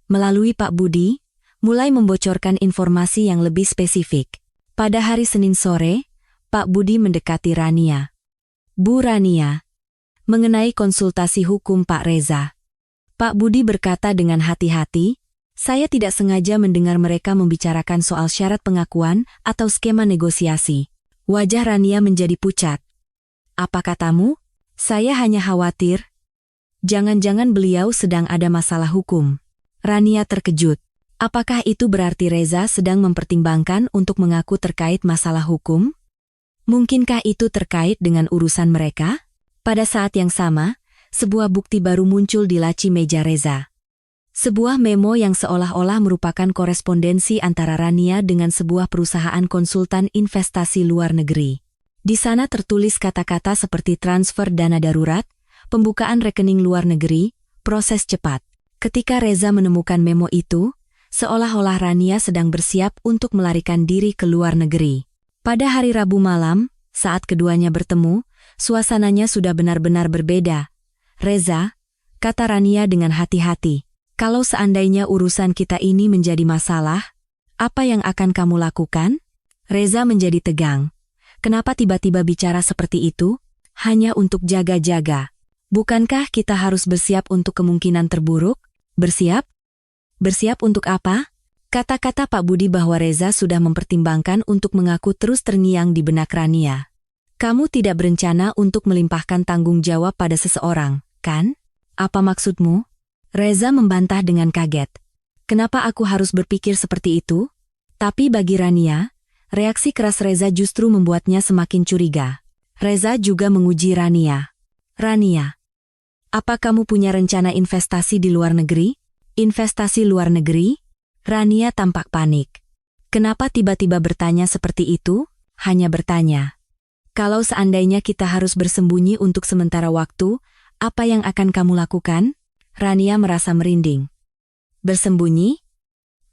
melalui Pak Budi, mulai membocorkan informasi yang lebih spesifik. Pada hari Senin sore, Pak Budi mendekati Rania. "Bu Rania, mengenai konsultasi hukum Pak Reza." Pak Budi berkata dengan hati-hati, "Saya tidak sengaja mendengar mereka membicarakan soal syarat pengakuan atau skema negosiasi." Wajah Rania menjadi pucat. "Apa katamu?" "Saya hanya khawatir. Jangan-jangan beliau sedang ada masalah hukum." Rania terkejut. Apakah itu berarti Reza sedang mempertimbangkan untuk mengaku terkait masalah hukum? Mungkinkah itu terkait dengan urusan mereka? Pada saat yang sama, sebuah bukti baru muncul di laci meja Reza. Sebuah memo yang seolah-olah merupakan korespondensi antara Rania dengan sebuah perusahaan konsultan investasi luar negeri. Di sana tertulis kata-kata seperti transfer dana darurat, pembukaan rekening luar negeri, proses cepat. Ketika Reza menemukan memo itu, seolah-olah Rania sedang bersiap untuk melarikan diri ke luar negeri. Pada hari Rabu malam, saat keduanya bertemu, suasananya sudah benar-benar berbeda. "Reza," kata Rania dengan hati-hati, Kalau seandainya urusan kita ini menjadi masalah, apa yang akan kamu lakukan? Reza menjadi tegang. Kenapa tiba-tiba bicara seperti itu? Hanya untuk jaga-jaga. Bukankah kita harus bersiap untuk kemungkinan terburuk? Bersiap? Bersiap untuk apa? Kata-kata Pak Budi bahwa Reza sudah mempertimbangkan untuk mengaku terus terngiang di benak Rania. Kamu tidak berencana untuk melimpahkan tanggung jawab pada seseorang, kan? Apa maksudmu? Reza membantah dengan kaget. Kenapa aku harus berpikir seperti itu? Tapi bagi Rania, reaksi keras Reza justru membuatnya semakin curiga. Reza juga menguji Rania. Rania, apa kamu punya rencana investasi di luar negeri? Investasi luar negeri? Rania tampak panik. Kenapa tiba-tiba bertanya seperti itu? Hanya bertanya. Kalau seandainya kita harus bersembunyi untuk sementara waktu, apa yang akan kamu lakukan? Rania merasa merinding. Bersembunyi?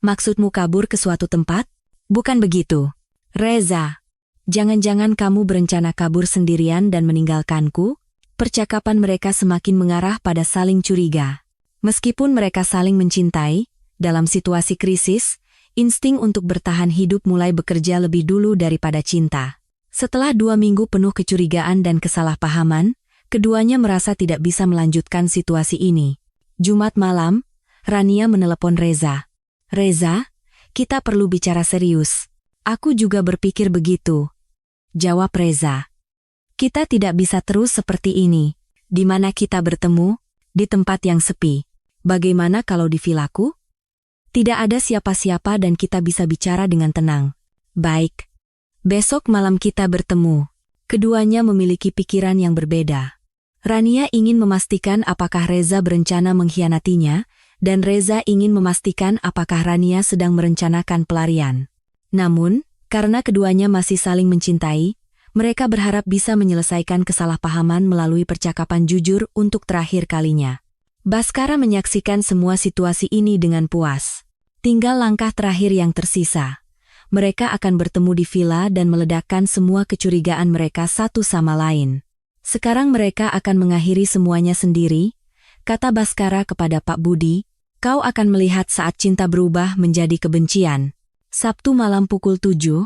Maksudmu kabur ke suatu tempat? Bukan begitu. Reza, jangan-jangan kamu berencana kabur sendirian dan meninggalkanku? Percakapan mereka semakin mengarah pada saling curiga. Meskipun mereka saling mencintai, dalam situasi krisis, insting untuk bertahan hidup mulai bekerja lebih dulu daripada cinta. Setelah 2 minggu penuh kecurigaan dan kesalahpahaman, keduanya merasa tidak bisa melanjutkan situasi ini. Jumat malam, Rania menelepon Reza. Reza, kita perlu bicara serius. Aku juga berpikir begitu. Jawab Reza. Kita tidak bisa terus seperti ini. Di mana kita bertemu? Di tempat yang sepi. Bagaimana kalau di vilaku? Tidak ada siapa-siapa dan kita bisa bicara dengan tenang. Baik. Besok malam kita bertemu. Keduanya memiliki pikiran yang berbeda. Rania ingin memastikan apakah Reza berencana mengkhianatinya, dan Reza ingin memastikan apakah Rania sedang merencanakan pelarian. Namun, karena keduanya masih saling mencintai, mereka berharap bisa menyelesaikan kesalahpahaman melalui percakapan jujur untuk terakhir kalinya. Baskara menyaksikan semua situasi ini dengan puas. Tinggal langkah terakhir yang tersisa. Mereka akan bertemu di villa dan meledakkan semua kecurigaan mereka satu sama lain. Sekarang mereka akan mengakhiri semuanya sendiri, kata Baskara kepada Pak Budi, kau akan melihat saat cinta berubah menjadi kebencian. Sabtu malam pukul 7,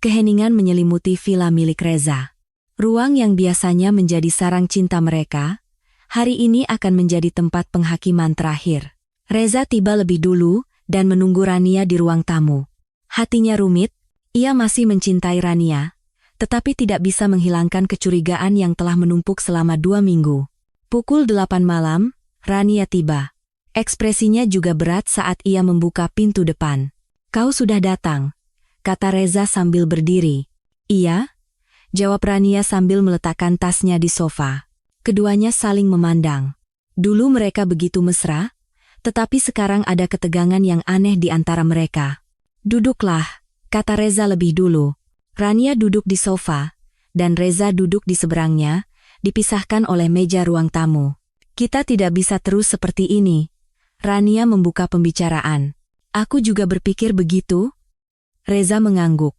keheningan menyelimuti villa milik Reza. Ruang yang biasanya menjadi sarang cinta mereka, hari ini akan menjadi tempat penghakiman terakhir. Reza tiba lebih dulu dan menunggu Rania di ruang tamu. Hatinya rumit, ia masih mencintai Rania, tetapi tidak bisa menghilangkan kecurigaan yang telah menumpuk selama 2 minggu. Pukul 8 malam, Rania tiba. Ekspresinya juga berat saat ia membuka pintu depan. Kau sudah datang, kata Reza sambil berdiri. Iya, jawab Rania sambil meletakkan tasnya di sofa. Keduanya saling memandang. Dulu mereka begitu mesra, tetapi sekarang ada ketegangan yang aneh di antara mereka. Duduklah, kata Reza lebih dulu. Rania duduk di sofa, dan Reza duduk di seberangnya, dipisahkan oleh meja ruang tamu. Kita tidak bisa terus seperti ini. Rania membuka pembicaraan. Aku juga berpikir begitu. Reza mengangguk.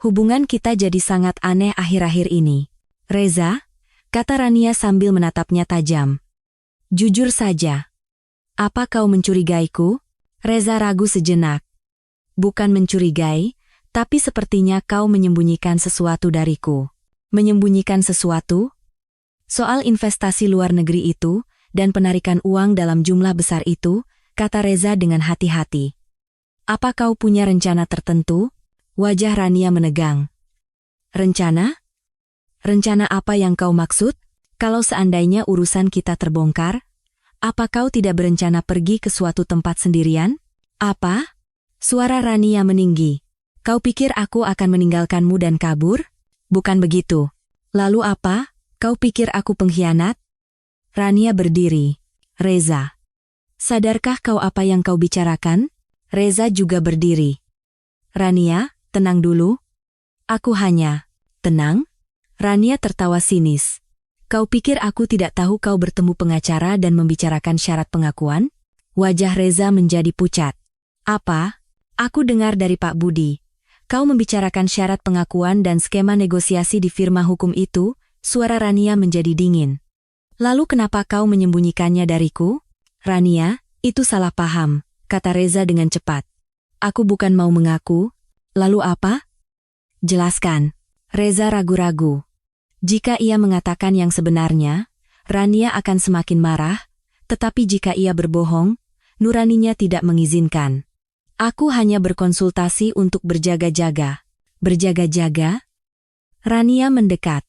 Hubungan kita jadi sangat aneh akhir-akhir ini. Reza, kata Rania sambil menatapnya tajam. Jujur saja. Apa kau mencurigaiku? Reza ragu sejenak. Bukan mencurigai, tapi sepertinya kau menyembunyikan sesuatu dariku. Menyembunyikan sesuatu? Soal investasi luar negeri itu, dan penarikan uang dalam jumlah besar itu, kata Reza dengan hati-hati. Apa kau punya rencana tertentu? Wajah Rania menegang. Rencana? Rencana apa yang kau maksud? Kalau seandainya urusan kita terbongkar, apa kau tidak berencana pergi ke suatu tempat sendirian? Apa? Suara Rania meninggi. Kau pikir aku akan meninggalkanmu dan kabur? Bukan begitu. Lalu apa? Kau pikir aku pengkhianat? Rania berdiri. Reza. Sadarkah kau apa yang kau bicarakan? Reza juga berdiri. Rania, tenang dulu. Aku hanya. Tenang? Rania tertawa sinis. Kau pikir aku tidak tahu kau bertemu pengacara dan membicarakan syarat pengakuan? Wajah Reza menjadi pucat. Apa? Aku dengar dari Pak Budi. Kau membicarakan syarat pengakuan dan skema negosiasi di firma hukum itu, suara Rania menjadi dingin. Lalu kenapa kau menyembunyikannya dariku? Rania, Itu salah paham, kata Reza dengan cepat. Aku bukan mau mengaku. Lalu apa? Jelaskan. Reza ragu-ragu. Jika ia mengatakan yang sebenarnya, Rania akan semakin marah, tetapi jika ia berbohong, nuraninya tidak mengizinkan. Aku hanya berkonsultasi untuk berjaga-jaga. Berjaga-jaga? Rania mendekat.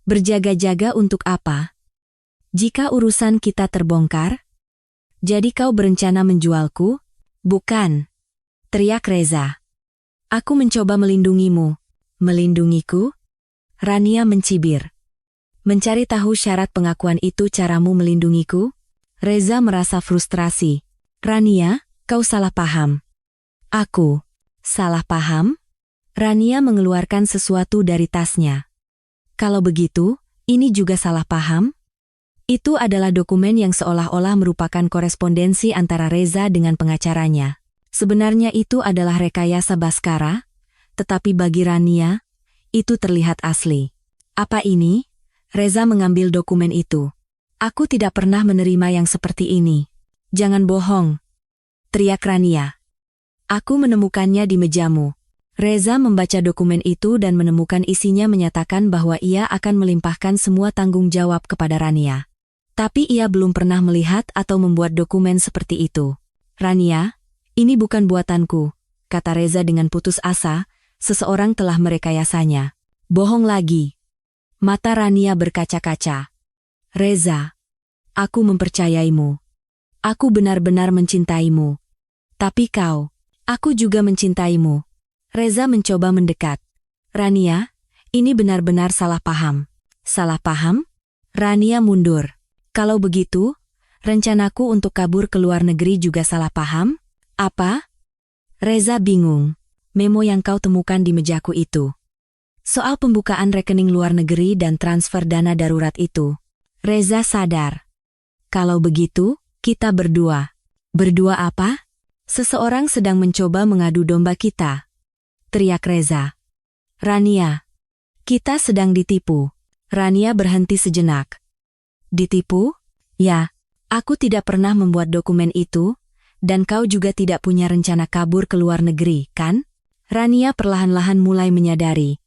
Berjaga-jaga untuk apa? Jika urusan kita terbongkar? Jadi kau berencana menjualku? Bukan. Teriak Reza. Aku mencoba melindungimu. Melindungiku? Rania mencibir. Mencari tahu syarat pengakuan itu caramu melindungiku? Reza merasa frustrasi. Rania, kau salah paham. Aku salah paham? Rania mengeluarkan sesuatu dari tasnya. Kalau begitu, ini juga salah paham? Itu adalah dokumen yang seolah-olah merupakan korespondensi antara Reza dengan pengacaranya. Sebenarnya itu adalah rekayasa Baskara, tetapi bagi Rania, itu terlihat asli. Apa ini? Reza mengambil dokumen itu. Aku tidak pernah menerima yang seperti ini. Jangan bohong. Teriak Rania. Aku menemukannya di mejamu. Reza membaca dokumen itu dan menemukan isinya menyatakan bahwa ia akan melimpahkan semua tanggung jawab kepada Rania. Tapi ia belum pernah melihat atau membuat dokumen seperti itu. Rania, ini bukan buatanku, kata Reza dengan putus asa, seseorang telah merekayasanya. Bohong lagi. Mata Rania berkaca-kaca. Reza, aku mempercayaimu. Aku benar-benar mencintaimu. Tapi kau, aku juga mencintaimu. Reza mencoba mendekat. Rania, ini benar-benar salah paham. Salah paham? Rania mundur. Kalau begitu, rencanaku untuk kabur ke luar negeri juga salah paham? Apa? Reza bingung. Memo yang kau temukan di mejaku itu. Soal pembukaan rekening luar negeri dan transfer dana darurat itu. Reza sadar. Kalau begitu, kita berdua. Berdua apa? Seseorang sedang mencoba mengadu domba kita. Teriak Reza. Rania. Kita sedang ditipu. Rania berhenti sejenak. Ditipu? Ya, aku tidak pernah membuat dokumen itu. Dan kau juga tidak punya rencana kabur ke luar negeri, kan? Rania perlahan-lahan mulai menyadari.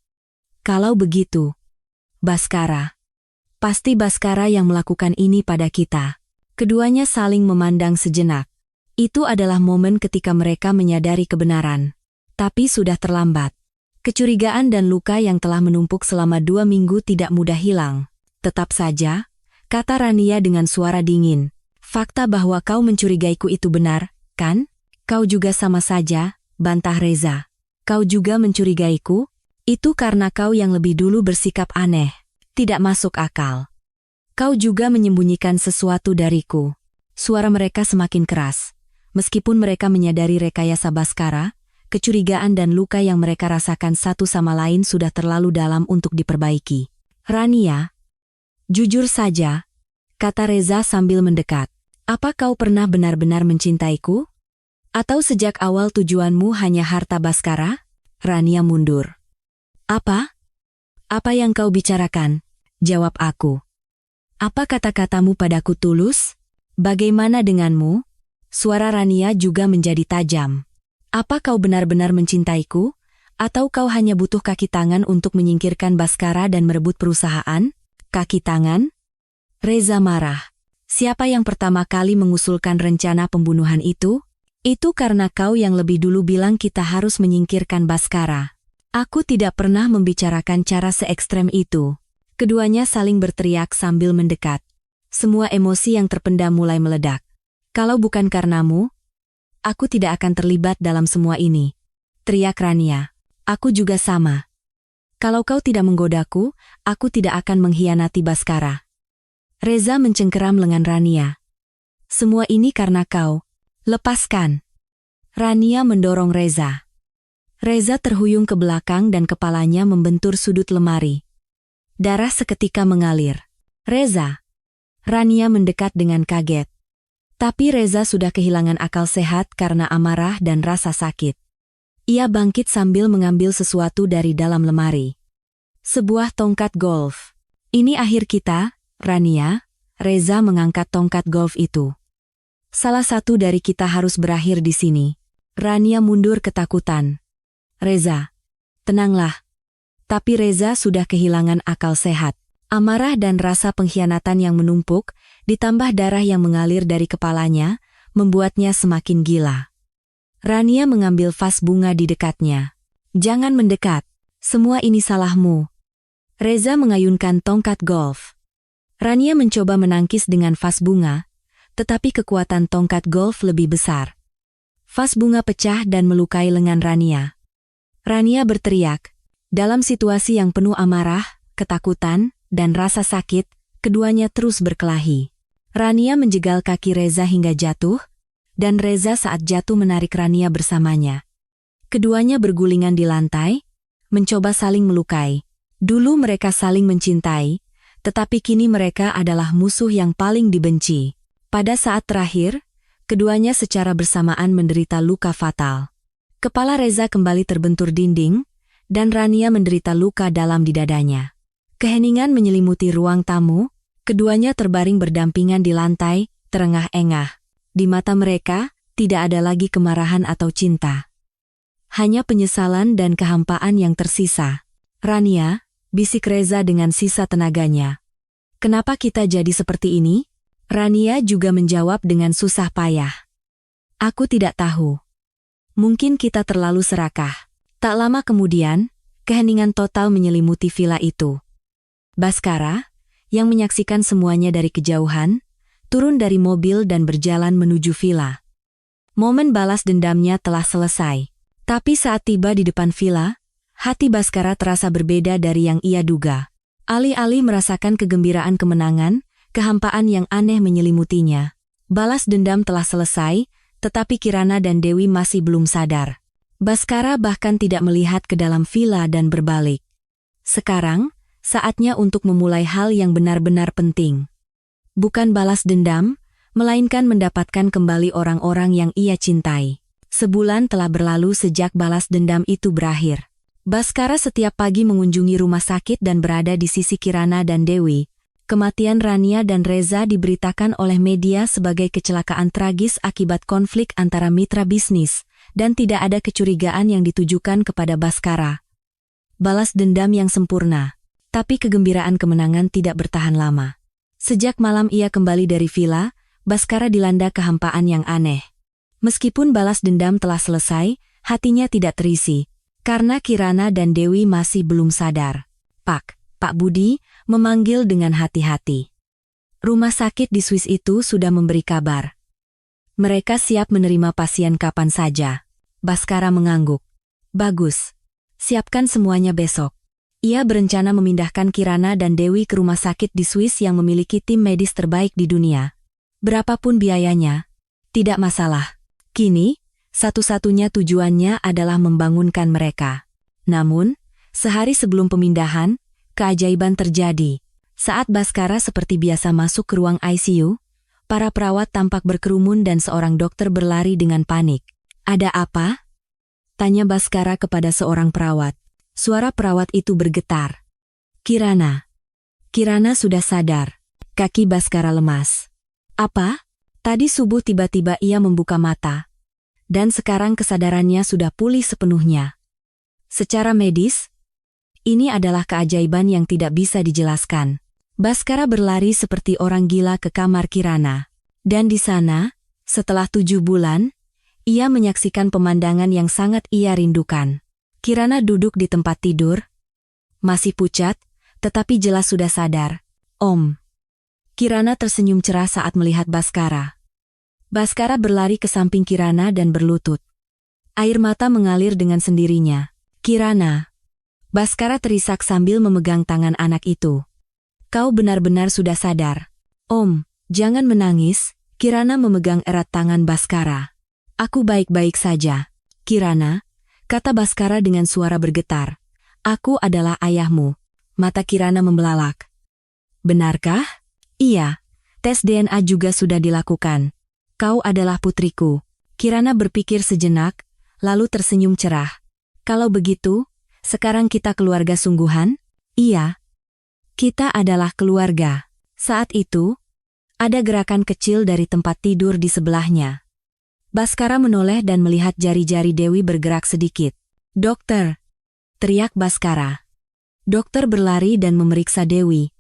Kalau begitu, Baskara. Pasti Baskara yang melakukan ini pada kita. Keduanya saling memandang sejenak. Itu adalah momen ketika mereka menyadari kebenaran. Tapi sudah terlambat. Kecurigaan dan luka yang telah menumpuk selama 2 minggu tidak mudah hilang. Tetap saja, kata Rania dengan suara dingin. Fakta bahwa kau mencurigaiku itu benar, kan? Kau juga sama saja, bantah Reza. Kau juga mencurigaiku? Itu karena kau yang lebih dulu bersikap aneh. Tidak masuk akal. Kau juga menyembunyikan sesuatu dariku. Suara mereka semakin keras. Meskipun mereka menyadari rekayasa Baskara, kecurigaan dan luka yang mereka rasakan satu sama lain sudah terlalu dalam untuk diperbaiki. Rania, jujur saja, kata Reza sambil mendekat. Apa kau pernah benar-benar mencintaiku? Atau sejak awal tujuanmu hanya harta Baskara? Rania mundur. Apa? Apa yang kau bicarakan? Jawab aku. Apa kata-katamu padaku tulus? Bagaimana denganmu? Suara Rania juga menjadi tajam. Apa kau benar-benar mencintaiku? Atau kau hanya butuh kaki tangan untuk menyingkirkan Baskara dan merebut perusahaan? Kaki tangan? Reza marah. Siapa yang pertama kali mengusulkan rencana pembunuhan itu? Itu karena kau yang lebih dulu bilang kita harus menyingkirkan Baskara. Aku tidak pernah membicarakan cara se-ekstrem itu. Keduanya saling berteriak sambil mendekat. Semua emosi yang terpendam mulai meledak. Kalau bukan karenamu, aku tidak akan terlibat dalam semua ini. Teriak Rania. Aku juga sama. Kalau kau tidak menggodaku, aku tidak akan mengkhianati Baskara. Reza mencengkeram lengan Rania. Semua ini karena kau. Lepaskan. Rania mendorong Reza. Reza terhuyung ke belakang dan kepalanya membentur sudut lemari. Darah seketika mengalir. Reza. Rania mendekat dengan kaget. Tapi Reza sudah kehilangan akal sehat karena amarah dan rasa sakit. Ia bangkit sambil mengambil sesuatu dari dalam lemari. Sebuah tongkat golf. Ini akhir kita, Rania. Reza mengangkat tongkat golf itu. Salah satu dari kita harus berakhir di sini. Rania mundur ketakutan. Reza, tenanglah. Tapi Reza sudah kehilangan akal sehat. Amarah dan rasa pengkhianatan yang menumpuk, ditambah darah yang mengalir dari kepalanya, membuatnya semakin gila. Rania mengambil vas bunga di dekatnya. Jangan mendekat. Semua ini salahmu. Reza mengayunkan tongkat golf. Rania mencoba menangkis dengan vas bunga, tetapi kekuatan tongkat golf lebih besar. Vas bunga pecah dan melukai lengan Rania. Rania berteriak. Dalam situasi yang penuh amarah, ketakutan, dan rasa sakit, keduanya terus berkelahi. Rania menjegal kaki Reza hingga jatuh, dan Reza saat jatuh menarik Rania bersamanya. Keduanya bergulingan di lantai, mencoba saling melukai. Dulu mereka saling mencintai, tetapi kini mereka adalah musuh yang paling dibenci. Pada saat terakhir, keduanya secara bersamaan menderita luka fatal. Kepala Reza kembali terbentur dinding, dan Rania menderita luka dalam di dadanya. Keheningan menyelimuti ruang tamu, keduanya terbaring berdampingan di lantai, terengah-engah. Di mata mereka, tidak ada lagi kemarahan atau cinta. Hanya penyesalan dan kehampaan yang tersisa. Rania, bisik Reza dengan sisa tenaganya. Kenapa kita jadi seperti ini? Rania juga menjawab dengan susah payah. Aku tidak tahu. Mungkin kita terlalu serakah. Tak lama kemudian, keheningan total menyelimuti villa itu. Baskara, yang menyaksikan semuanya dari kejauhan, turun dari mobil dan berjalan menuju villa. Momen balas dendamnya telah selesai. Tapi saat tiba di depan villa, hati Baskara terasa berbeda dari yang ia duga. Alih-alih merasakan kegembiraan kemenangan, kehampaan yang aneh menyelimutinya. Balas dendam telah selesai, tetapi Kirana dan Dewi masih belum sadar. Baskara bahkan tidak melihat ke dalam villa dan berbalik. Sekarang, saatnya untuk memulai hal yang benar-benar penting. Bukan balas dendam, melainkan mendapatkan kembali orang-orang yang ia cintai. Sebulan telah berlalu sejak balas dendam itu berakhir. Baskara setiap pagi mengunjungi rumah sakit dan berada di sisi Kirana dan Dewi. Kematian Rania dan Reza diberitakan oleh media sebagai kecelakaan tragis akibat konflik antara mitra bisnis, dan tidak ada kecurigaan yang ditujukan kepada Baskara. Balas dendam yang sempurna, tapi kegembiraan kemenangan tidak bertahan lama. Sejak malam ia kembali dari villa, Baskara dilanda kehampaan yang aneh. Meskipun balas dendam telah selesai, hatinya tidak terisi, karena Kirana dan Dewi masih belum sadar. Pak Budi, memanggil dengan hati-hati. Rumah sakit di Swiss itu sudah memberi kabar. Mereka siap menerima pasien kapan saja. Baskara mengangguk. Bagus. Siapkan semuanya besok. Ia berencana memindahkan Kirana dan Dewi ke rumah sakit di Swiss yang memiliki tim medis terbaik di dunia. Berapapun biayanya, tidak masalah. Kini, satu-satunya tujuannya adalah membangunkan mereka. Namun, sehari sebelum pemindahan, keajaiban terjadi. Saat Baskara seperti biasa masuk ke ruang ICU, para perawat tampak berkerumun dan seorang dokter berlari dengan panik. Ada apa? Tanya Baskara kepada seorang perawat. Suara perawat itu bergetar. Kirana. Kirana sudah sadar. Kaki Baskara lemas. Apa? Tadi subuh tiba-tiba ia membuka mata. Dan sekarang kesadarannya sudah pulih sepenuhnya. Secara medis, ini adalah keajaiban yang tidak bisa dijelaskan. Baskara berlari seperti orang gila ke kamar Kirana. Dan di sana, setelah 7 bulan, ia menyaksikan pemandangan yang sangat ia rindukan. Kirana duduk di tempat tidur, masih pucat, tetapi jelas sudah sadar. Om. Kirana tersenyum cerah saat melihat Baskara. Baskara berlari ke samping Kirana dan berlutut. Air mata mengalir dengan sendirinya. Kirana. Baskara terisak sambil memegang tangan anak itu. Kau benar-benar sudah sadar. Om, jangan menangis. Kirana memegang erat tangan Baskara. Aku baik-baik saja. Kirana, kata Baskara dengan suara bergetar. Aku adalah ayahmu. Mata Kirana membelalak. Benarkah? Iya. Tes DNA juga sudah dilakukan. Kau adalah putriku. Kirana berpikir sejenak, lalu tersenyum cerah. Kalau begitu, sekarang kita keluarga sungguhan? Iya. Kita adalah keluarga. Saat itu, Ada gerakan kecil dari tempat tidur di sebelahnya. Baskara menoleh dan melihat jari-jari Dewi bergerak sedikit. "Dokter!" teriak Baskara. Dokter berlari dan memeriksa Dewi.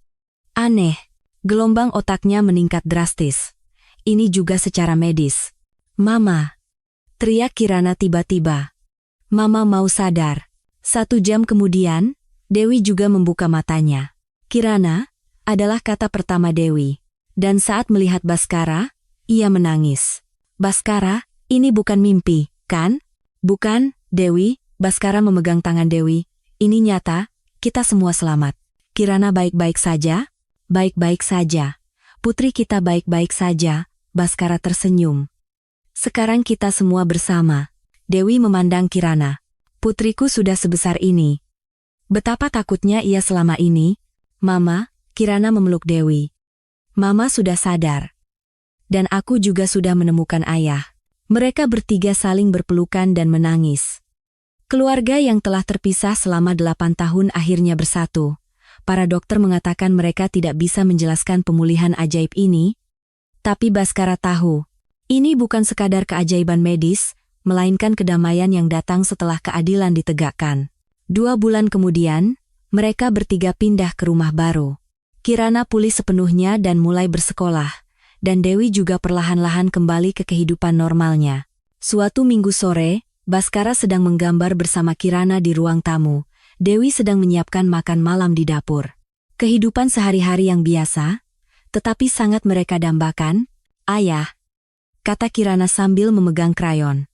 Aneh, gelombang otaknya meningkat drastis. Ini juga secara medis. "Mama!" teriak Kirana tiba-tiba. "Mama mau sadar." 1 jam kemudian, Dewi juga membuka matanya. "Kirana," adalah kata pertama Dewi. Dan saat melihat Baskara, ia menangis. "Baskara, ini bukan mimpi, kan?" "Bukan, Dewi." Baskara memegang tangan Dewi. "Ini nyata, kita semua selamat." "Kirana baik-baik saja?" "Baik-baik saja. Putri kita baik-baik saja." Baskara tersenyum. "Sekarang kita semua bersama." Dewi memandang Kirana. "Putriku sudah sebesar ini. Betapa takutnya ia selama ini." "Mama," Kirana memeluk Dewi. "Mama sudah sadar. Dan aku juga sudah menemukan ayah." Mereka bertiga saling berpelukan dan menangis. Keluarga yang telah terpisah selama 8 tahun akhirnya bersatu. Para dokter mengatakan mereka tidak bisa menjelaskan pemulihan ajaib ini. Tapi Baskara tahu, ini bukan sekadar keajaiban medis, melainkan kedamaian yang datang setelah keadilan ditegakkan. 2 bulan kemudian, mereka bertiga pindah ke rumah baru. Kirana pulih sepenuhnya dan mulai bersekolah, dan Dewi juga perlahan-lahan kembali ke kehidupan normalnya. Suatu minggu sore, Baskara sedang menggambar bersama Kirana di ruang tamu. Dewi sedang menyiapkan makan malam di dapur. Kehidupan sehari-hari yang biasa, tetapi sangat mereka dambakan. "Ayah," kata Kirana sambil memegang krayon.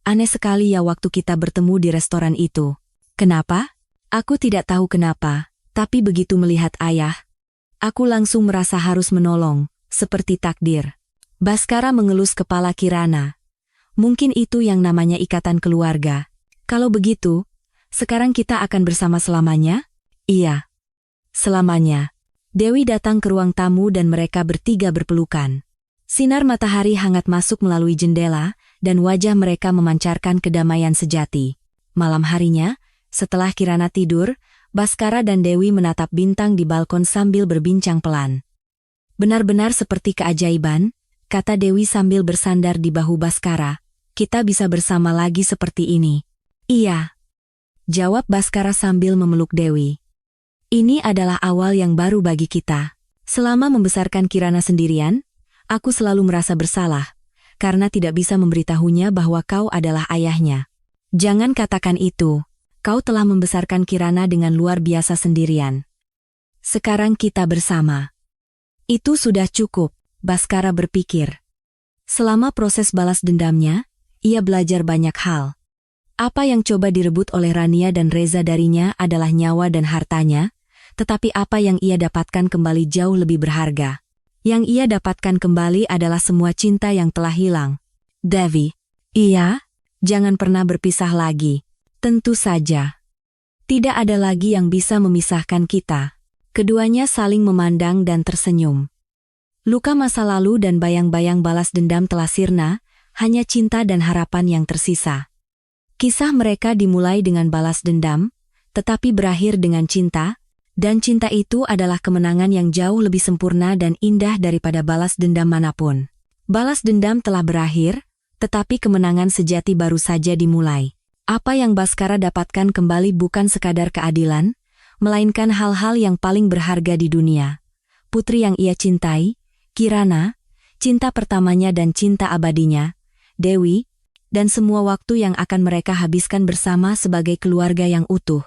"Aneh sekali ya waktu kita bertemu di restoran itu." "Kenapa?" "Aku tidak tahu kenapa, tapi begitu melihat ayah, aku langsung merasa harus menolong, seperti takdir." Baskara mengelus kepala Kirana. "Mungkin itu yang namanya ikatan keluarga. Kalau begitu, sekarang kita akan bersama selamanya?" "Iya, selamanya." Dewi datang ke ruang tamu dan mereka bertiga berpelukan. Sinar matahari hangat masuk melalui jendela, dan wajah mereka memancarkan kedamaian sejati. Malam harinya, setelah Kirana tidur, Baskara dan Dewi menatap bintang di balkon sambil berbincang pelan. "Benar-benar seperti keajaiban," kata Dewi sambil bersandar di bahu Baskara. "Kita bisa bersama lagi seperti ini." "Iya," jawab Baskara sambil memeluk Dewi. "Ini adalah awal yang baru bagi kita. Selama membesarkan Kirana sendirian, aku selalu merasa bersalah, karena tidak bisa memberitahunya bahwa kau adalah ayahnya. Jangan katakan itu. Kau telah membesarkan Kirana dengan luar biasa sendirian. Sekarang kita bersama." "Itu sudah cukup," Baskara berpikir. Selama proses balas dendamnya, ia belajar banyak hal. Apa yang coba direbut oleh Rania dan Reza darinya adalah nyawa dan hartanya, tetapi apa yang ia dapatkan kembali jauh lebih berharga. Yang ia dapatkan kembali adalah semua cinta yang telah hilang. "Devi." "Iya, jangan pernah berpisah lagi." "Tentu saja. Tidak ada lagi yang bisa memisahkan kita." Keduanya saling memandang dan tersenyum. Luka masa lalu dan bayang-bayang balas dendam telah sirna, hanya cinta dan harapan yang tersisa. Kisah mereka dimulai dengan balas dendam, tetapi berakhir dengan cinta, dan cinta itu adalah kemenangan yang jauh lebih sempurna dan indah daripada balas dendam manapun. Balas dendam telah berakhir, tetapi kemenangan sejati baru saja dimulai. Apa yang Baskara dapatkan kembali bukan sekadar keadilan, melainkan hal-hal yang paling berharga di dunia. Putri yang ia cintai, Kirana, cinta pertamanya dan cinta abadinya, Dewi, dan semua waktu yang akan mereka habiskan bersama sebagai keluarga yang utuh.